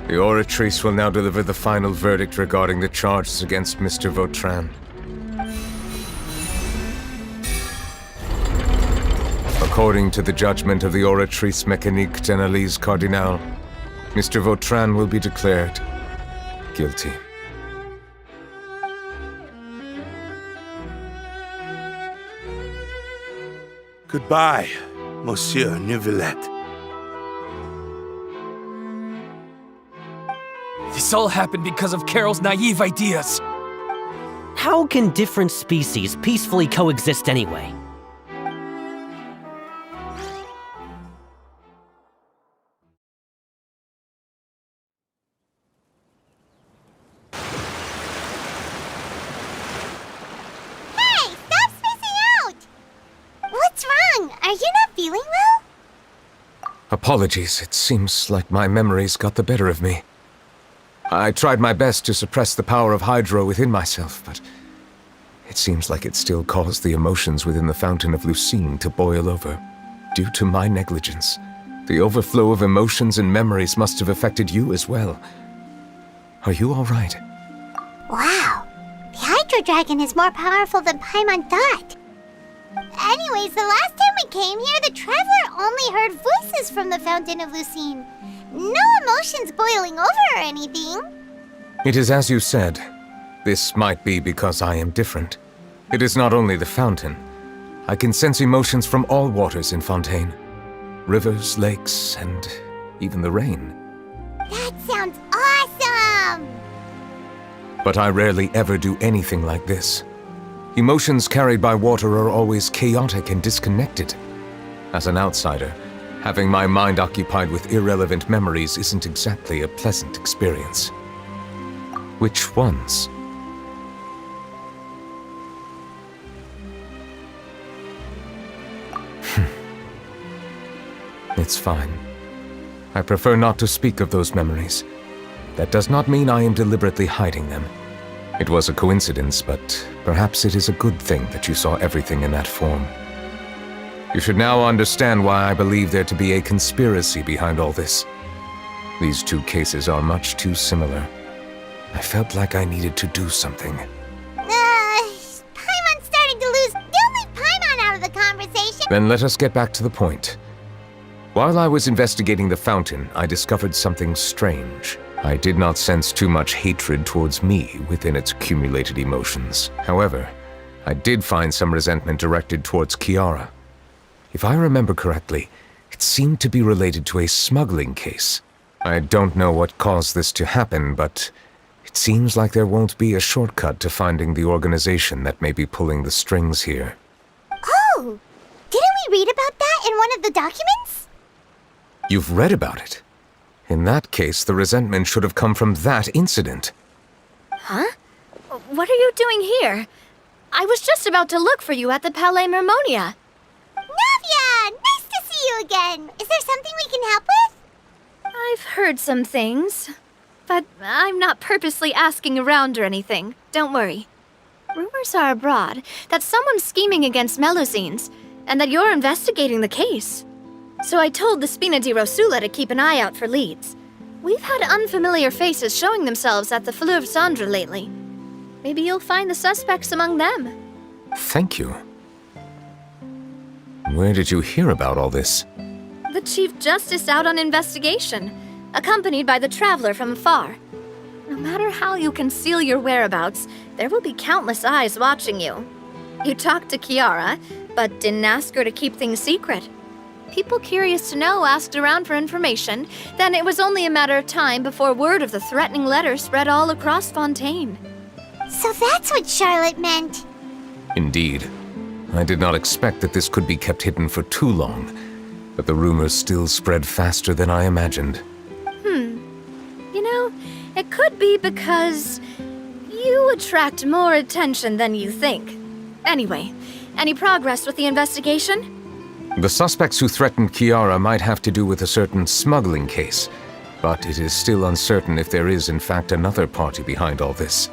the Oratrice will now deliver the final verdict regarding the charges against Mr. Vautrin. According to the judgment of the Oratrice Mécanique d'Analyse Cardinal, Mr. Vautrin will be declared guilty. Goodbye, Monsieur Neuvillette. This all happened because of Carol's naive ideas. How can different species peacefully coexist anyway? Hey, stop spacing out! What's wrong? Are you not feeling well? Apologies, it seems like my memories got the better of me. I tried my best to suppress the power of Hydro within myself, but it seems like it still caused the emotions within the Fountain of Lucine to boil over. Due to my negligence, the overflow of emotions and memories must have affected you as well. Are you all right? Wow, the Hydro Dragon is more powerful than Paimon thought. Anyways, the last time we came here, the Traveler only heard voices from the Fountain of Lucine. No emotions boiling over or anything. It is as you said. This might be because I am different. It is not only the fountain. I can sense emotions from all waters in Fontaine. Rivers, lakes, and even the rain. That sounds awesome! But I rarely ever do anything like this. Emotions carried by water are always chaotic and disconnected. As an outsider, having my mind occupied with irrelevant memories isn't exactly a pleasant experience. Which ones? It's fine. I prefer not to speak of those memories. That does not mean I am deliberately hiding them. It was a coincidence, but perhaps it is a good thing that you saw everything in that form. You should now understand why I believe there to be a conspiracy behind all this. These two cases are much too similar. I felt like I needed to do something. Paimon's starting to lose. Don't leave Paimon out of the conversation. Then let us get back to the point. While I was investigating the fountain, I discovered something strange. I did not sense too much hatred towards me within its accumulated emotions. However, I did find some resentment directed towards Kiara. If I remember correctly, it seemed to be related to a smuggling case. I don't know what caused this to happen, but it It seems like there won't be a shortcut to finding the organization that may be pulling the strings here. Oh! Didn't we read about that in one of the documents? You've read about it? In that case, the resentment should have come from that incident. Huh? What are you doing here? I was just about to look for you at the Palais Mermonia. Navia! Nice to see you again! Is there something we can help with? I've heard some things, but I'm not purposely asking around or anything. Don't worry. Rumors are abroad that someone's scheming against Melusines, and that you're investigating the case. So I told the Spina di Rosula to keep an eye out for leads. We've had unfamiliar faces showing themselves at the Fleuve Cendre lately. Maybe you'll find the suspects among them. Thank you. Where did you hear about all this? The Chief Justice out on investigation, accompanied by the Traveler from afar. No matter how you conceal your whereabouts, there will be countless eyes watching you. You talked to Kiara, but didn't ask her to keep things secret. People curious to know asked around for information, then it was only a matter of time before word of the threatening letter spread all across Fontaine. So that's what Charlotte meant. Indeed. I did not expect that this could be kept hidden for too long, but the rumors still spread faster than I imagined. You know, it could be because you attract more attention than you think. Anyway, any progress with the investigation? The suspects who threatened Kiara might have to do with a certain smuggling case, but it is still uncertain if there is in fact another party behind all this.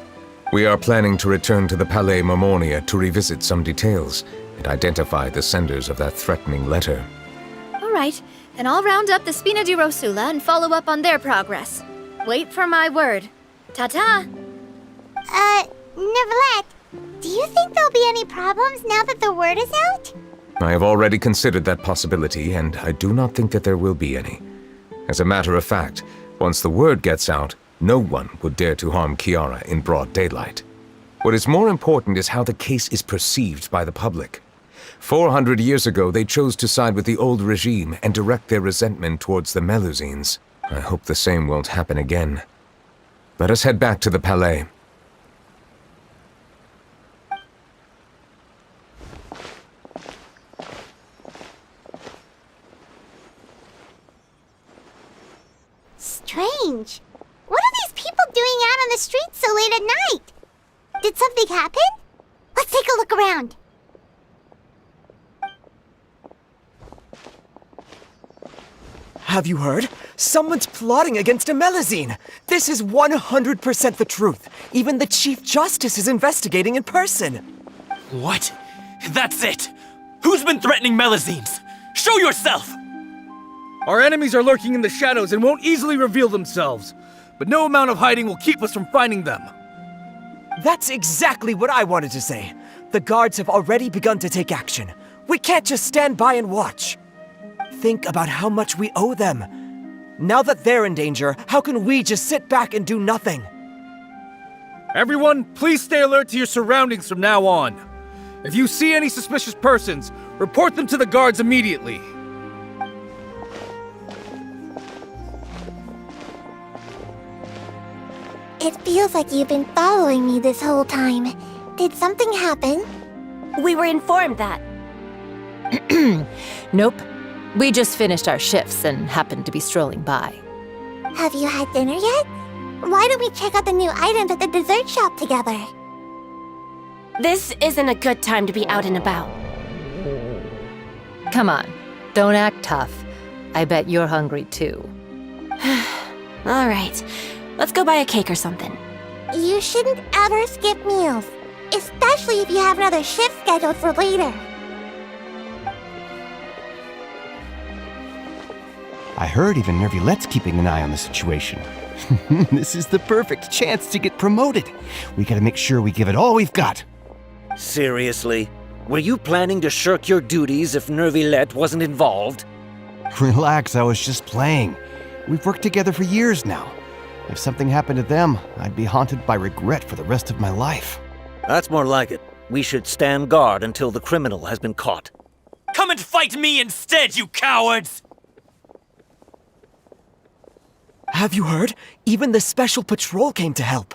We are planning to return to the Palais Mermonia to revisit some details and identify the senders of that threatening letter. All right, then I'll round up the Spina di Rosula and follow up on their progress. Wait for my word. Ta-ta! Neuvillette, do you think there'll be any problems now that the word is out? I have already considered that possibility, and I do not think that there will be any. As a matter of fact, once the word gets out, no one would dare to harm Kiara in broad daylight. What is more important is how the case is perceived by the public. 400 years ago, they chose to side with the old regime and direct their resentment towards the Melusines. I hope the same won't happen again. Let us head back to the Palais. Strange. What are these people doing out on the streets so late at night? Did something happen? Let's take a look around. Have you heard? Someone's plotting against a Melusine! This is 100% the truth. Even the Chief Justice is investigating in person. What? That's it! Who's been threatening Melusines? Show yourself! Our enemies are lurking in the shadows and won't easily reveal themselves. But no amount of hiding will keep us from finding them. That's exactly what I wanted to say. The guards have already begun to take action. We can't just stand by and watch. Think about how much we owe them. Now that they're in danger, how can we just sit back and do nothing? Everyone, please stay alert to your surroundings from now on. If you see any suspicious persons, report them to the guards immediately. It feels like you've been following me this whole time. Did something happen? We were informed that. Nope. We just finished our shifts and happened to be strolling by. Have you had dinner yet? Why don't we check out the new items at the dessert shop together? This isn't a good time to be out and about. Come on, don't act tough. I bet you're hungry too. All right, let's go buy a cake or something. You shouldn't ever skip meals, especially if you have another shift scheduled for later. I heard even Neuvillette's keeping an eye on the situation. This is the perfect chance to get promoted. We gotta make sure we give it all we've got. Seriously? Were you planning to shirk your duties if Neuvillette wasn't involved? Relax, I was just playing. We've worked together for years now. If something happened to them, I'd be haunted by regret for the rest of my life. That's more like it. We should stand guard until the criminal has been caught. Come and fight me instead, you cowards! Have you heard? Even the Special Patrol came to help.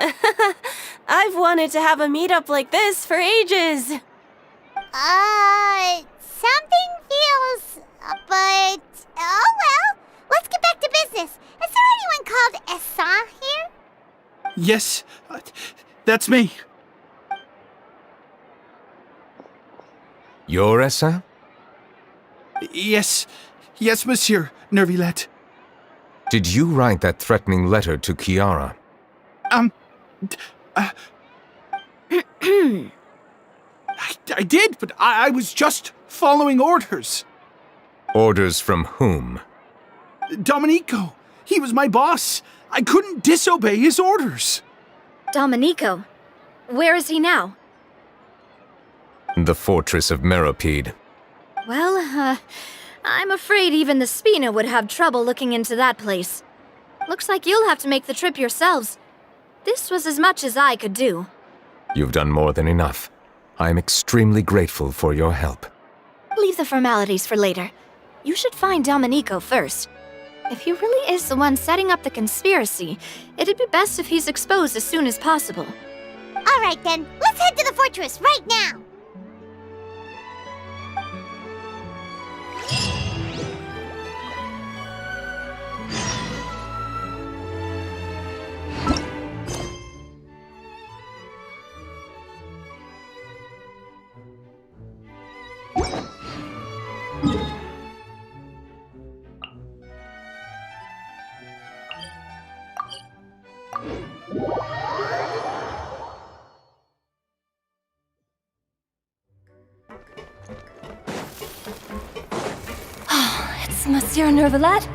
I've wanted to have a meetup like this for ages. Something feels... but... oh well. Let's get back to business. Is there anyone called Essan here? Yes, that's me. You're Essa? Yes, Monsieur Neuvillette. Did you write that threatening letter to Kiara? I did, but I was just following orders. Orders from whom? Domenico. He was my boss. I couldn't disobey his orders. Domenico? Where is he now? The fortress of Meropide. Well, I'm afraid even the Spina would have trouble looking into that place. Looks like you'll have to make the trip yourselves. This was as much as I could do. You've done more than enough. I am extremely grateful for your help. Leave the formalities for later. You should find Domenico first. If he really is the one setting up the conspiracy, it'd be best if he's exposed as soon as possible. All right then, let's head to the fortress right now. It's Monsieur Neuvillette?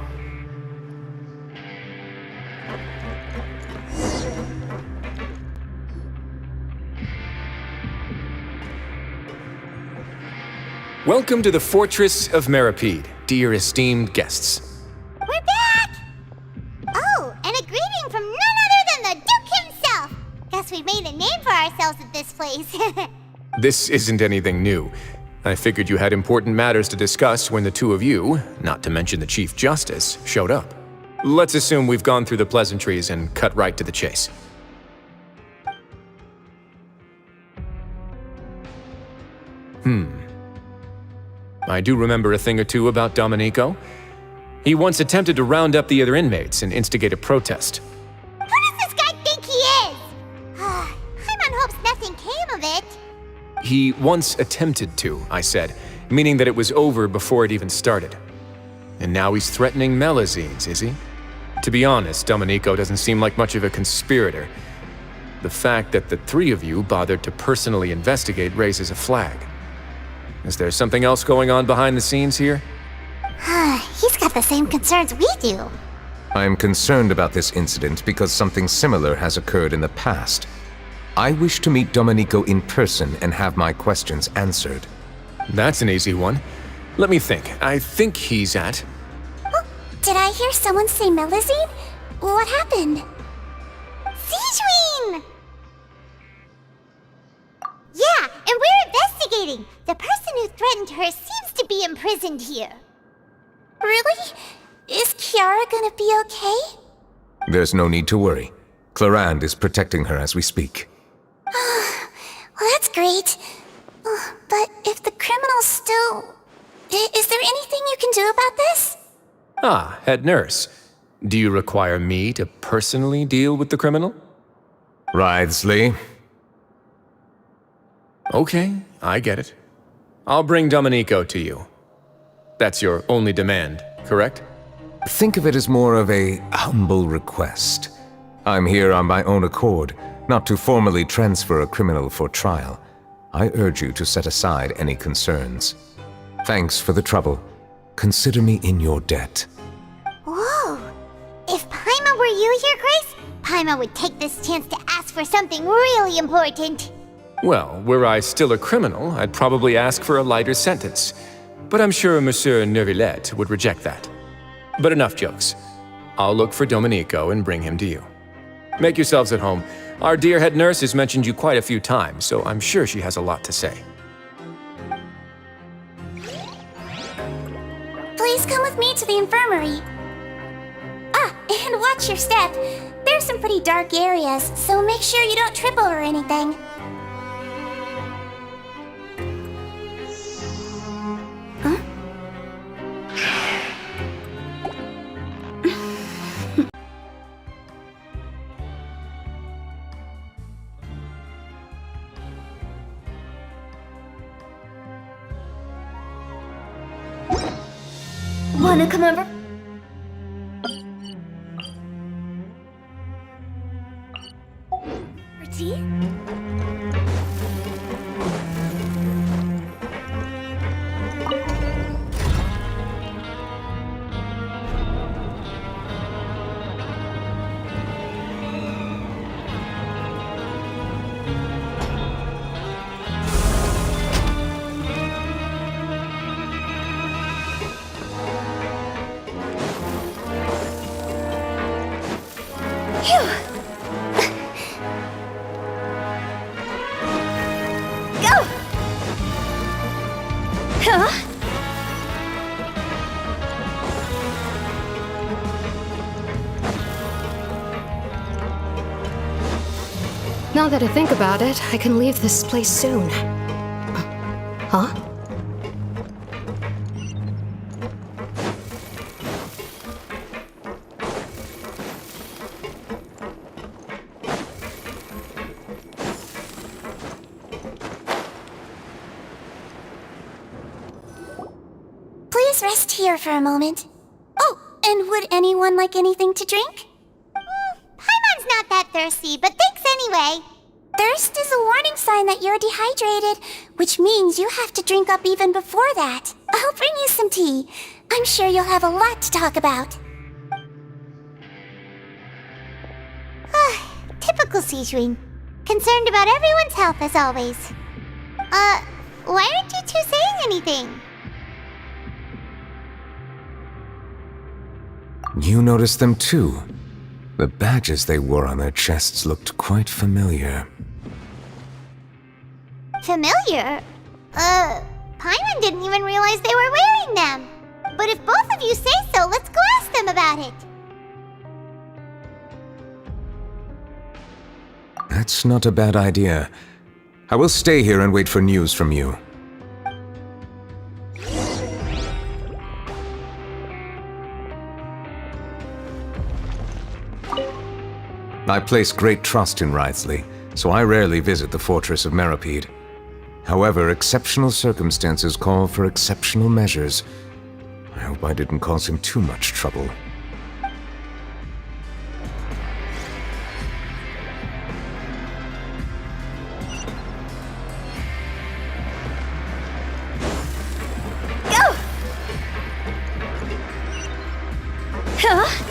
Welcome to the Fortress of Meropide, dear esteemed guests. We're back! Oh, and a greeting from none other than the Duke himself! Guess we've made a name for ourselves at this place. This isn't anything new. I figured you had important matters to discuss when the two of you, not to mention the Chief Justice, showed up. Let's assume we've gone through the pleasantries and cut right to the chase. I do remember a thing or two about Domenico. He once attempted to round up the other inmates and instigate a protest. Who does this guy think he is? Paimon hopes nothing came of it. He once attempted to, I said, meaning that it was over before it even started. And now he's threatening Melazines, is he? To be honest, Domenico doesn't seem like much of a conspirator. The fact that the three of you bothered to personally investigate raises a flag. Is there something else going on behind the scenes here? He's got the same concerns we do. I am concerned about this incident because something similar has occurred in the past. I wish to meet Domenico in person and have my questions answered. That's an easy one. Let me think. I think he's at... Oh, did I hear someone say Melazine? What happened? Siegeween! Yeah, and we're investigating. The person who threatened her seems to be imprisoned here. Really? Is Kiara gonna be okay? There's no need to worry. Clarande is protecting her as we speak. Well, that's great. But if the criminal's still... Is there anything you can do about this? Ah, head nurse. Do you require me to personally deal with the criminal? Wriothesley. Okay, I get it. I'll bring Domenico to you. That's your only demand, correct? Think of it as more of a humble request. I'm here on my own accord, not to formally transfer a criminal for trial. I urge you to set aside any concerns. Thanks for the trouble. Consider me in your debt. Whoa! If Paimon were you here, Grace, Paimon would take this chance to ask for something really important. Well, were I still a criminal, I'd probably ask for a lighter sentence. But I'm sure Monsieur Neuvillette would reject that. But enough jokes. I'll look for Domenico and bring him to you. Make yourselves at home. Our dear head nurse has mentioned you quite a few times, so I'm sure she has a lot to say. Please come with me to the infirmary. Ah, and watch your step. There are some pretty dark areas, so make sure you don't trip over anything. Wanna come over? For tea? Now that I think about it, I can leave this place soon. Huh? Please rest here for a moment. Oh, and would anyone like anything to drink? Paimon's not that thirsty, but thanks anyway. Thirst is a warning sign that you're dehydrated, which means you have to drink up even before that. I'll bring you some tea. I'm sure you'll have a lot to talk about. Typical Sijun. Concerned about everyone's health as always. Why aren't you two saying anything? You noticed them too. The badges they wore on their chests looked quite familiar. Familiar? Paimon didn't even realize they were wearing them. But if both of you say so, let's go ask them about it. That's not a bad idea. I will stay here and wait for news from you. I place great trust in Wriothesley, so I rarely visit the fortress of Meropide. However, exceptional circumstances call for exceptional measures. I hope I didn't cause him too much trouble. Go! Huh?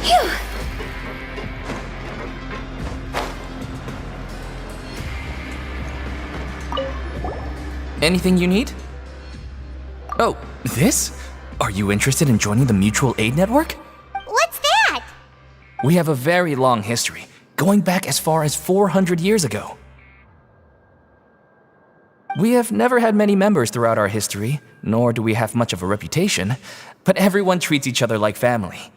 Phew! Anything you need? Oh, this? Are you interested in joining the Mutual Aid Network? What's that? We have a very long history, going back as far as 400 years ago. We have never had many members throughout our history, nor do we have much of a reputation, but everyone treats each other like family.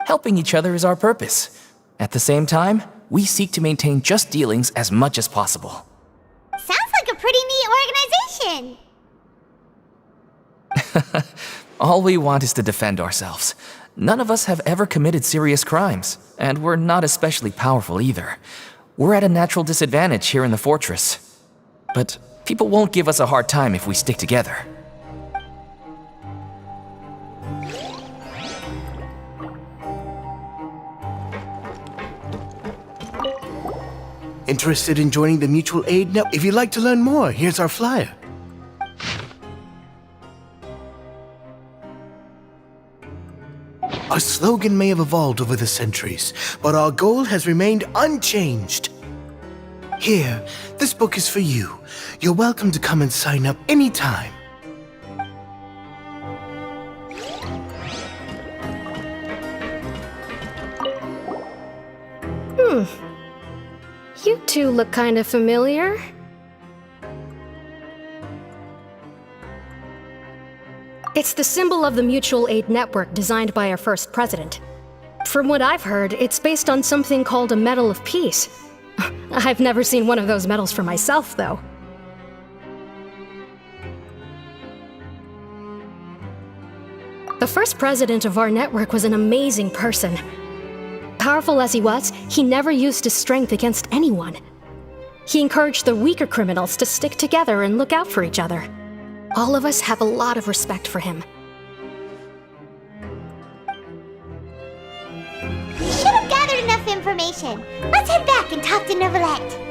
Helping each other is our purpose. At the same time, we seek to maintain just dealings as much as possible. Sounds like a pretty neat organization. All we want is to defend ourselves. None of us have ever committed serious crimes, and we're not especially powerful either. We're at a natural disadvantage here in the fortress. But people won't give us a hard time if we stick together. Interested in joining the Mutual Aid Network? If you'd like to learn more, here's our flyer. Our slogan may have evolved over the centuries, but our goal has remained unchanged. Here, this book is for you. You're welcome to come and sign up anytime. You two look kind of familiar. It It's the symbol of the mutual aid network designed by our first president. From what I've heard, it's based on something called a Medal of Peace. I've never seen one of those medals for myself, though. The first president of our network was an amazing person. Powerful as he was, he never used his strength against anyone. He encouraged the weaker criminals to stick together and look out for each other. All of us have a lot of respect for him. We should have gathered enough information. Let's head back and talk to Neuvillette.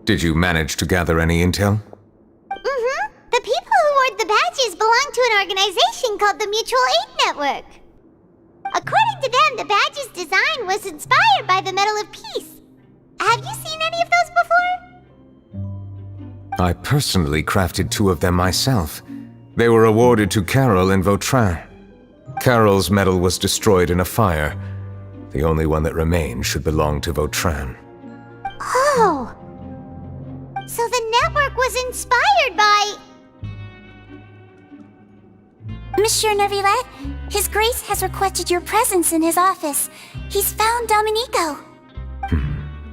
Did you manage to gather any intel? The people who wore the badges belong to an organization called the Mutual Aid Network. According to them, the badge's design was inspired by the Medal of Peace. Have you seen any of those before? I personally crafted 2 of them myself. They were awarded to Carol and Vautrin. Carol's medal was destroyed in a fire. The only one that remained should belong to Vautrin. Oh! So the network was inspired by... Monsieur Neuvillette, His Grace has requested your presence in his office. He's found Domenico.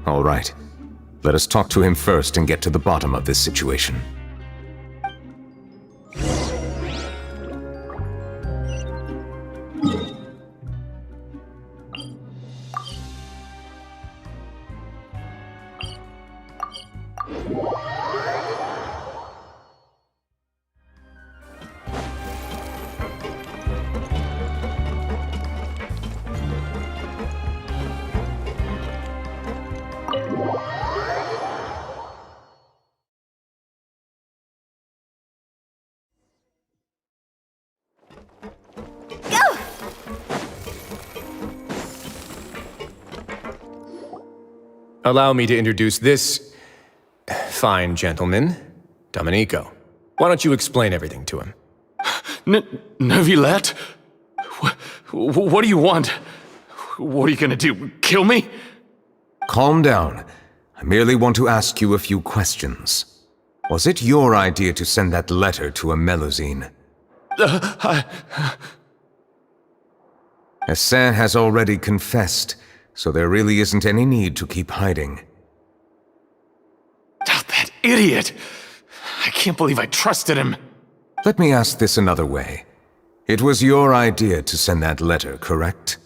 All right. Let us talk to him first and get to the bottom of this situation. Allow me to introduce this fine gentleman, Domenico. Why don't you explain everything to him? Neuvillette? What do you want? What are you gonna do, kill me? Calm down. I merely want to ask you a few questions. Was it your idea to send that letter to a Melusine? Hassan has already confessed, so there really isn't any need to keep hiding. That idiot! I can't believe I trusted him. Let me ask this another way. It was your idea to send that letter, correct?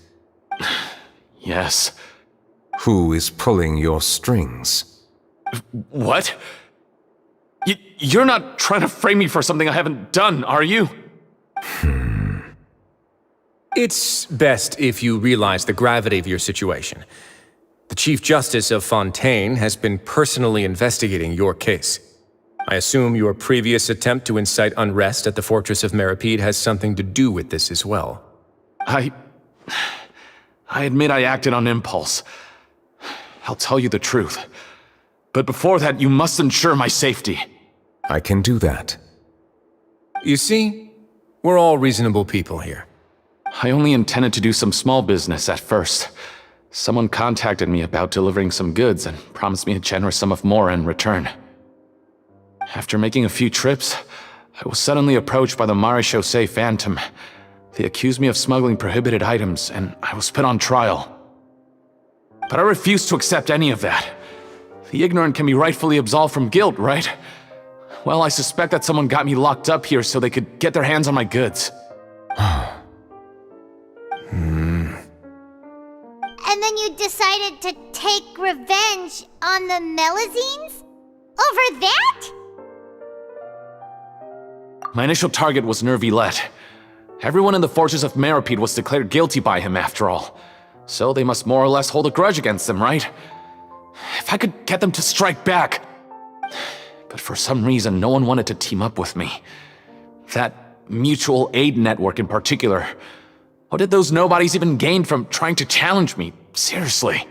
Yes. Who is pulling your strings? What? You're not trying to frame me for something I haven't done, are you? It's best if you realize the gravity of your situation. The Chief Justice of Fontaine has been personally investigating your case. I assume your previous attempt to incite unrest at the Fortress of Meripede has something to do with this as well. I admit I acted on impulse. I'll tell you the truth. But before that, you must ensure my safety. I can do that. You see, we're all reasonable people here. I only intended to do some small business at first. Someone contacted me about delivering some goods and promised me a generous sum of more in return. After making a few trips, I was suddenly approached by the Marechaussee Phantom. They accused me of smuggling prohibited items, and I was put on trial. But I refused to accept any of that. The ignorant can be rightfully absolved from guilt, right? Well, I suspect that someone got me locked up here so they could get their hands on my goods. And then you decided to take revenge on the Melusines? Over that? My initial target was Neuvillette. Everyone in the Fortress of Meripede was declared guilty by him after all. So they must more or less hold a grudge against him, right? If I could get them to strike back. But for some reason, no one wanted to team up with me. That mutual aid network in particular. What did those nobodies even gain from trying to challenge me? Seriously.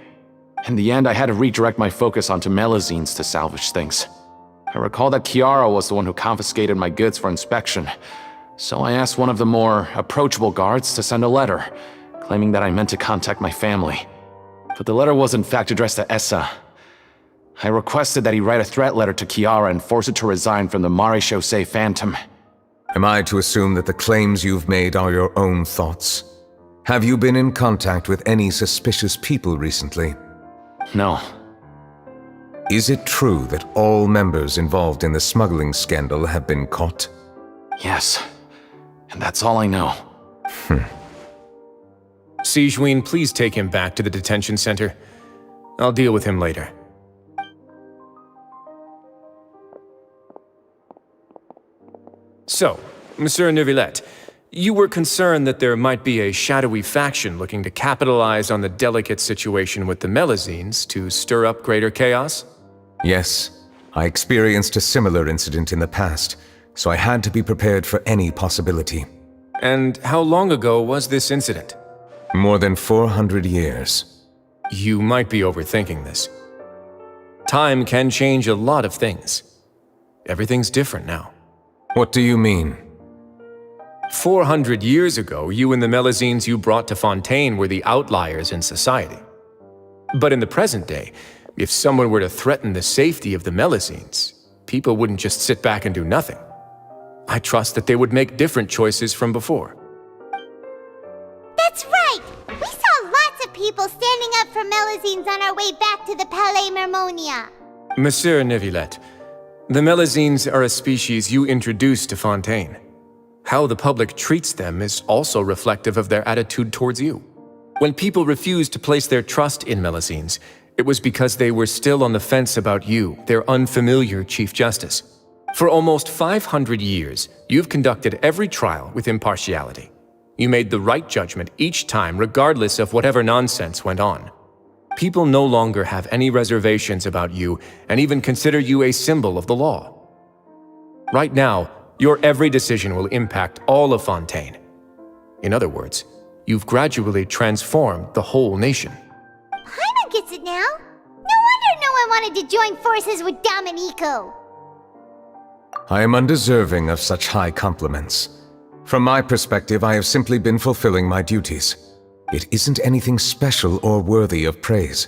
In the end, I had to redirect my focus onto Melazines to salvage things. I recall that Kiara was the one who confiscated my goods for inspection, so I asked one of the more approachable guards to send a letter, claiming that I meant to contact my family. But the letter was in fact addressed to Essa. I requested that he write a threat letter to Kiara and force her to resign from the Maréchaussée Phantom. Am I to assume that the claims you've made are your own thoughts? Have you been in contact with any suspicious people recently? No. Is it true that all members involved in the smuggling scandal have been caught? Yes. And that's all I know. Sigewinne, please take him back to the detention center. I'll deal with him later. So, Monsieur Neuvillette, you were concerned that there might be a shadowy faction looking to capitalize on the delicate situation with the Melazines to stir up greater chaos? Yes. I experienced a similar incident in the past, so I had to be prepared for any possibility. And how long ago was this incident? More than 400 years. You might be overthinking this. Time can change a lot of things. Everything's different now. What do you mean? 400 years ago, you and the Melazines you brought to Fontaine were the outliers in society. But in the present day, if someone were to threaten the safety of the Melazines, people wouldn't just sit back and do nothing. I trust that they would make different choices from before. That's right! We saw lots of people standing up for Melazines on our way back to the Palais Mermonia. Monsieur Neuvillette, the Melazines are a species you introduced to Fontaine. How the public treats them is also reflective of their attitude towards you. When people refused to place their trust in Melazines, it was because they were still on the fence about you, their unfamiliar Chief Justice. For almost 500 years, you've conducted every trial with impartiality. You made the right judgment each time, regardless of whatever nonsense went on. People no longer have any reservations about you and even consider you a symbol of the law. Right now, your every decision will impact all of Fontaine. In other words, you've gradually transformed the whole nation. Paimon gets it now. No wonder no one wanted to join forces with Domenico. I am undeserving of such high compliments. From my perspective, I have simply been fulfilling my duties. It isn't anything special or worthy of praise.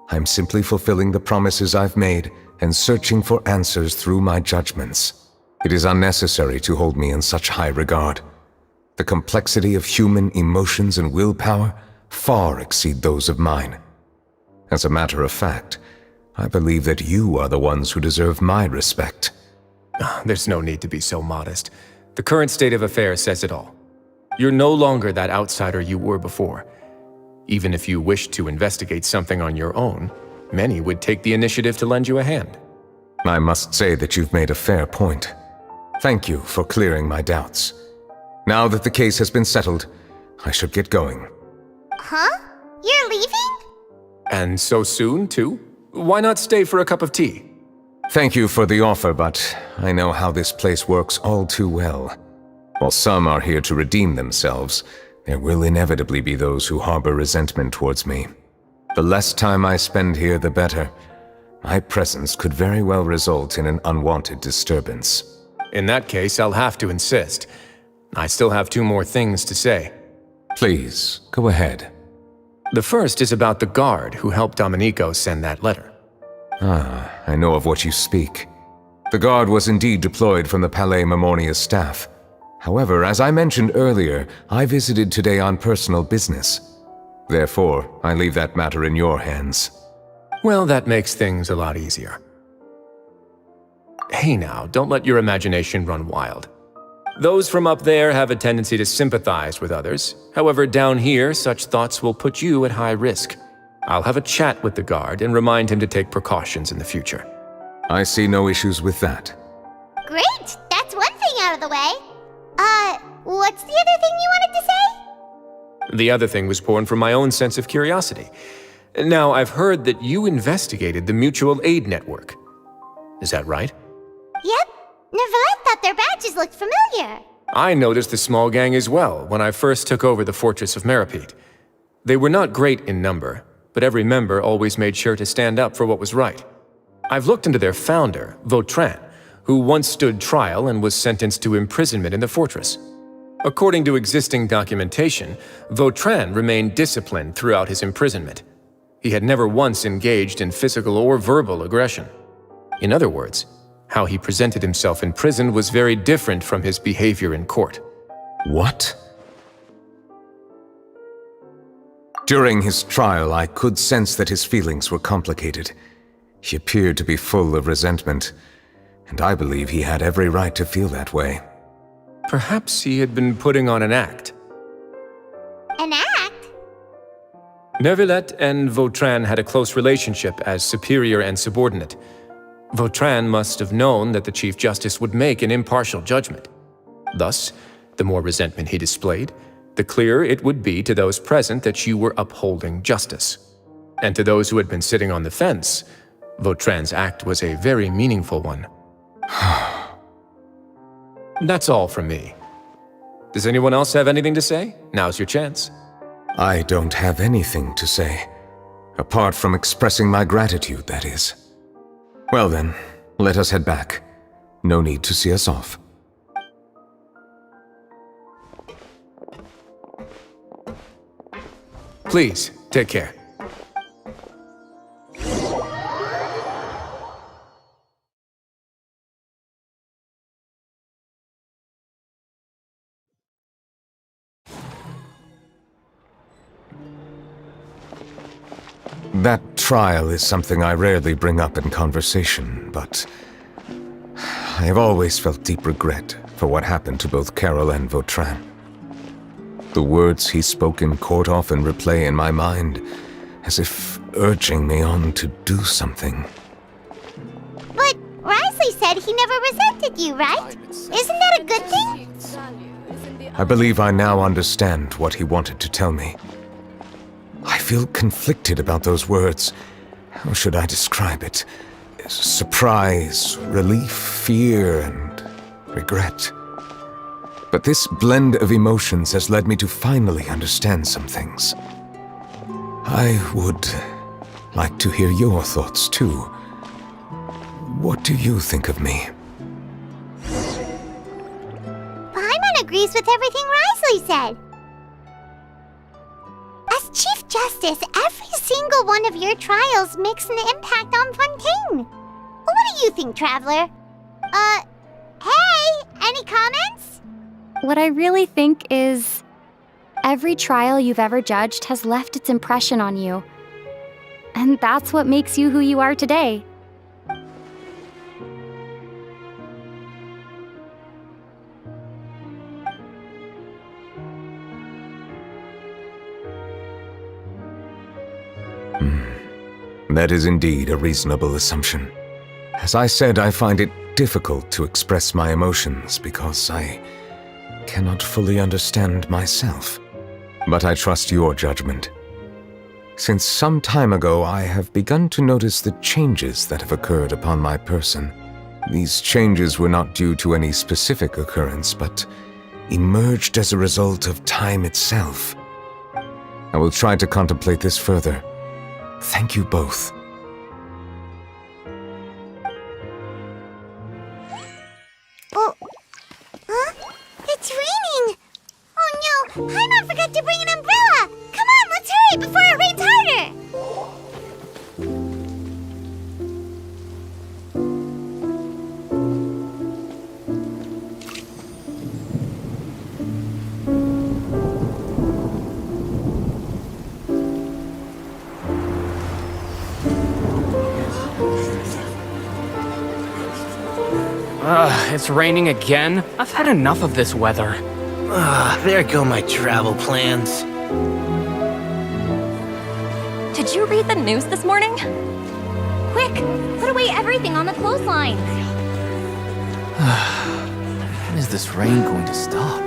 I'm simply fulfilling the promises I've made and searching for answers through my judgments. It is unnecessary to hold me in such high regard. The complexity of human emotions and willpower far exceed those of mine. As a matter of fact, I believe that you are the ones who deserve my respect. There's no need to be so modest. The current state of affairs says it all. You're no longer that outsider you were before. Even if you wished to investigate something on your own, many would take the initiative to lend you a hand. I must say that you've made a fair point. Thank you for clearing my doubts. Now that the case has been settled, I should get going. Huh? You're leaving? And so soon, too? Why not stay for a cup of tea? Thank you for the offer, but I know how this place works all too well. While some are here to redeem themselves, there will inevitably be those who harbor resentment towards me. The less time I spend here, the better. My presence could very well result in an unwanted disturbance. In that case, I'll have to insist. I still have 2 more things to say. Please, go ahead. The first is about the guard who helped Domenico send that letter. Ah, I know of what you speak. The guard was indeed deployed from the Palais Mermonia's staff. However, as I mentioned earlier, I visited today on personal business. Therefore, I leave that matter in your hands. Well, that makes things a lot easier. Hey now, don't let your imagination run wild. Those from up there have a tendency to sympathize with others. However, down here, such thoughts will put you at high risk. I'll have a chat with the guard and remind him to take precautions in the future. I see no issues with that. Great! That's one thing out of the way. What's the other thing you wanted to say? The other thing was born from my own sense of curiosity. Now, I've heard that you investigated the mutual aid network. Is that right? Yep. Neuvillette thought their badges looked familiar. I noticed the small gang as well when I first took over the fortress of Meripede. They were not great in number, but every member always made sure to stand up for what was right. I've looked into their founder, Vautrin, who once stood trial and was sentenced to imprisonment in the fortress. According to existing documentation, Vautrin remained disciplined throughout his imprisonment. He had never once engaged in physical or verbal aggression. In other words, how he presented himself in prison was very different from his behavior in court. What? During his trial, I could sense that his feelings were complicated. He appeared to be full of resentment, and I believe he had every right to feel that way. Perhaps he had been putting on an act. An act? Neuvillette and Vautrin had a close relationship as superior and subordinate. Vautrin must have known that the Chief Justice would make an impartial judgment. Thus, the more resentment he displayed, the clearer it would be to those present that you were upholding justice. And to those who had been sitting on the fence, Vautrin's act was a very meaningful one. That's all from me. Does anyone else have anything to say? Now's your chance. I don't have anything to say. Apart from expressing my gratitude, that is. Well then, let us head back. No need to see us off. Please, take care. That trial is something I rarely bring up in conversation, but I have always felt deep regret for what happened to both Carol and Vautrin. The words he spoke in court often replay in my mind, as if urging me on to do something. But Risley said he never resented you, right? Isn't that a good thing? I believe I now understand what he wanted to tell me. I feel conflicted about those words. How should I describe it? Surprise, relief, fear, and regret. But this blend of emotions has led me to finally understand some things. I would like to hear your thoughts, too. What do you think of me? Paimon agrees with everything Risley said. As Chief Justice, every single one of your trials makes an impact on Fontaine. What do you think, Traveler? Hey, any comments? What I really think is, every trial you've ever judged has left its impression on you. And that's what makes you who you are today. That is indeed a reasonable assumption. As I said, I find it difficult to express my emotions because I cannot fully understand myself. But I trust your judgment. Since some time ago, I have begun to notice the changes that have occurred upon my person. These changes were not due to any specific occurrence, but emerged as a result of time itself. I will try to contemplate this further. Thank you both. Oh, huh? It's raining! Oh no, Paimon forgot to bring an umbrella! Come on, let's hurry before it rains harder! It's raining again? I've had enough of this weather. There go my travel plans. Did you read the news this morning? Quick, put away everything on the clothesline. When is this rain going to stop?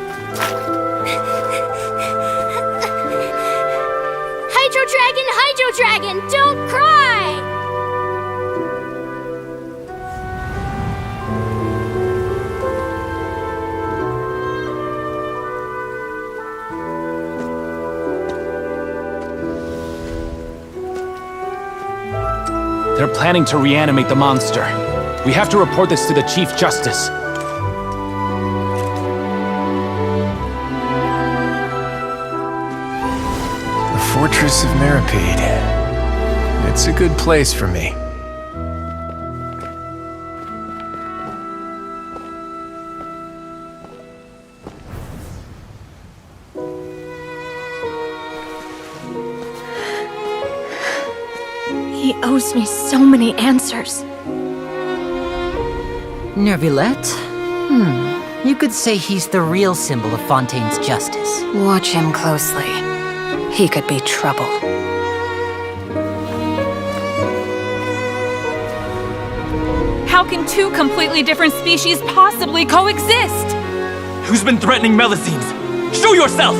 Hydro Dragon, don't cry! They're planning to reanimate the monster. We have to report this to the Chief Justice. The Fortress of Meripede. It's a good place for me. He owes me so many answers. Neuvillette? You could say he's the real symbol of Fontaine's justice. Watch him closely. He could be trouble. How can two completely different species possibly coexist? Who's been threatening Melusines? Show yourself!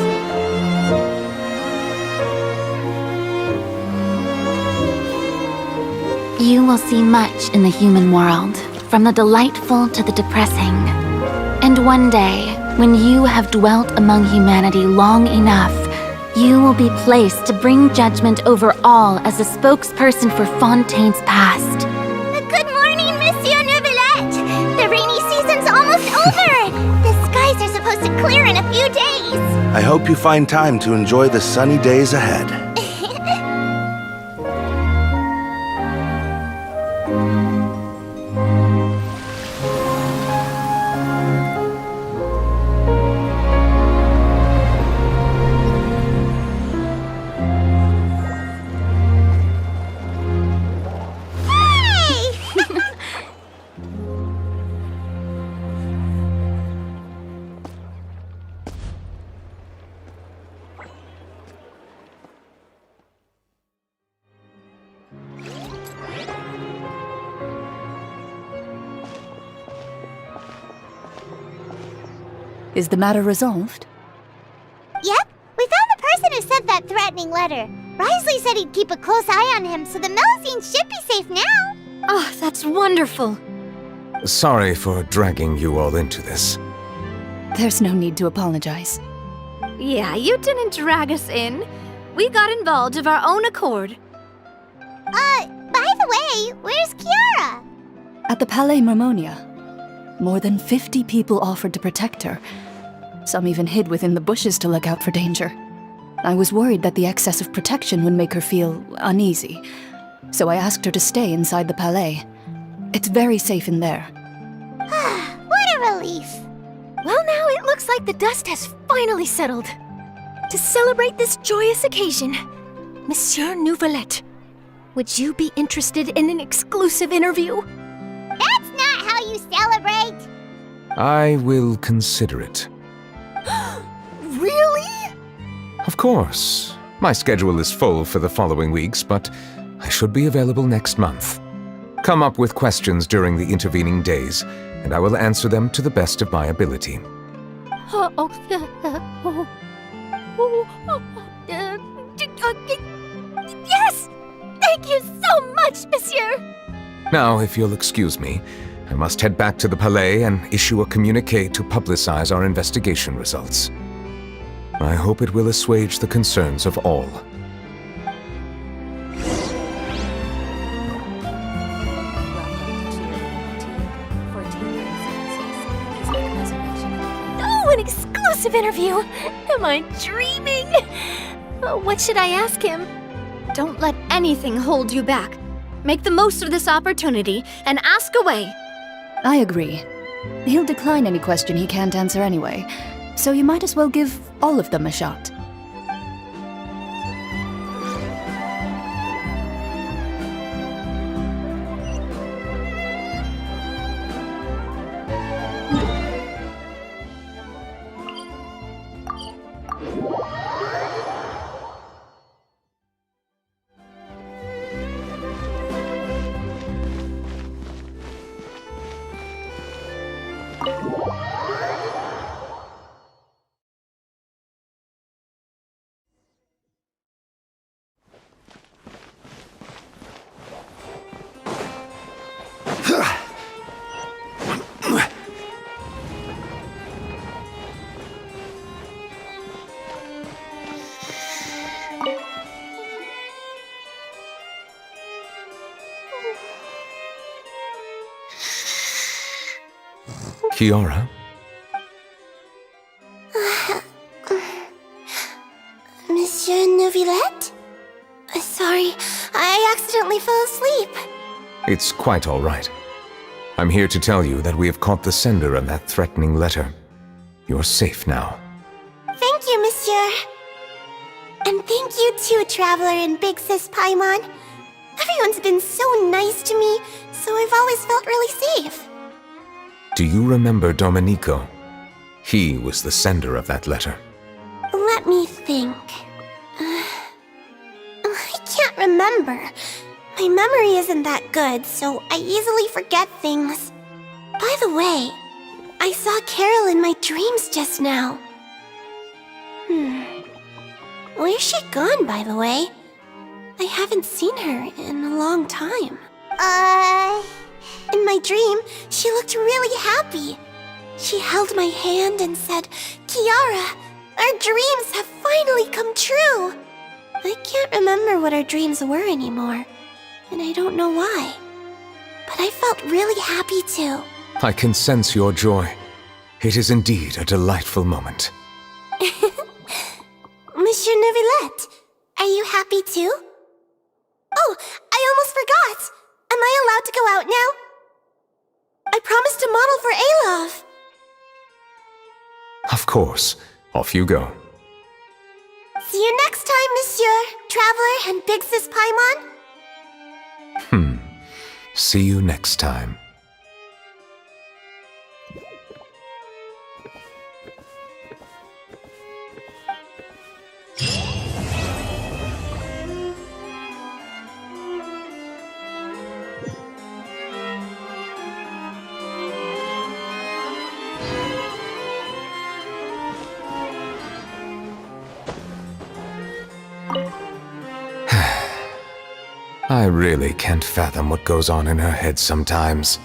You will see much in the human world, from the delightful to the depressing. And one day, when you have dwelt among humanity long enough, you will be placed to bring judgment over all as a spokesperson for Fontaine's past. Good morning, Monsieur Neuvillette! The rainy season's almost over! The skies are supposed to clear in a few days! I hope you find time to enjoy the sunny days ahead. Is the matter resolved? Yep, we found the person who sent that threatening letter. Risley said he'd keep a close eye on him, so the Melusines should be safe now. Oh, that's wonderful. Sorry for dragging you all into this. There's no need to apologize. Yeah, you didn't drag us in. We got involved of our own accord. By the way, where's Kiara? At the Palais Marmonia, more than 50 people offered to protect her. Some even hid within the bushes to look out for danger. I was worried that the excess of protection would make her feel uneasy, so I asked her to stay inside the Palais. It's very safe in there. What a relief. Well, now it looks like the dust has finally settled. To celebrate this joyous occasion, Monsieur Neuvillette, would you be interested in an exclusive interview? That's not how you celebrate! I will consider it. Really? Of course. My schedule is full for the following weeks, but I should be available next month. Come up with questions during the intervening days, and I will answer them to the best of my ability. Yes! Thank you so much, Monsieur! Now, if you'll excuse me, I must head back to the Palais and issue a communiqué to publicize our investigation results. I hope it will assuage the concerns of all. Oh, an exclusive interview! Am I dreaming? What should I ask him? Don't let anything hold you back. Make the most of this opportunity and ask away. I agree. He'll decline any question he can't answer anyway, so you might as well give all of them a shot. Kiara? Monsieur Neuvillette? Sorry, I accidentally fell asleep. It's quite all right. I'm here to tell you that we have caught the sender of that threatening letter. You're safe now. Thank you, Monsieur. And thank you too, Traveler and Big Sis Paimon. Everyone's been so nice to me, so I've always felt really safe. Do you remember Domenico? He was the sender of that letter. Let me think. I can't remember. My memory isn't that good, so I easily forget things. By the way, I saw Carol in my dreams just now. Where's she gone, by the way? I haven't seen her in a long time. In my dream, she looked really happy. She held my hand and said, "Kiara, our dreams have finally come true." I can't remember what our dreams were anymore, and I don't know why. But I felt really happy too. I can sense your joy. It is indeed a delightful moment. Monsieur Neuvillette, are you happy too? Oh, I almost forgot! Am I allowed to go out now? I promised to model for Alov. Of course. Off you go. See you next time, Monsieur, Traveler, and Big Sis Paimon. See you next time. I really can't fathom what goes on in her head sometimes.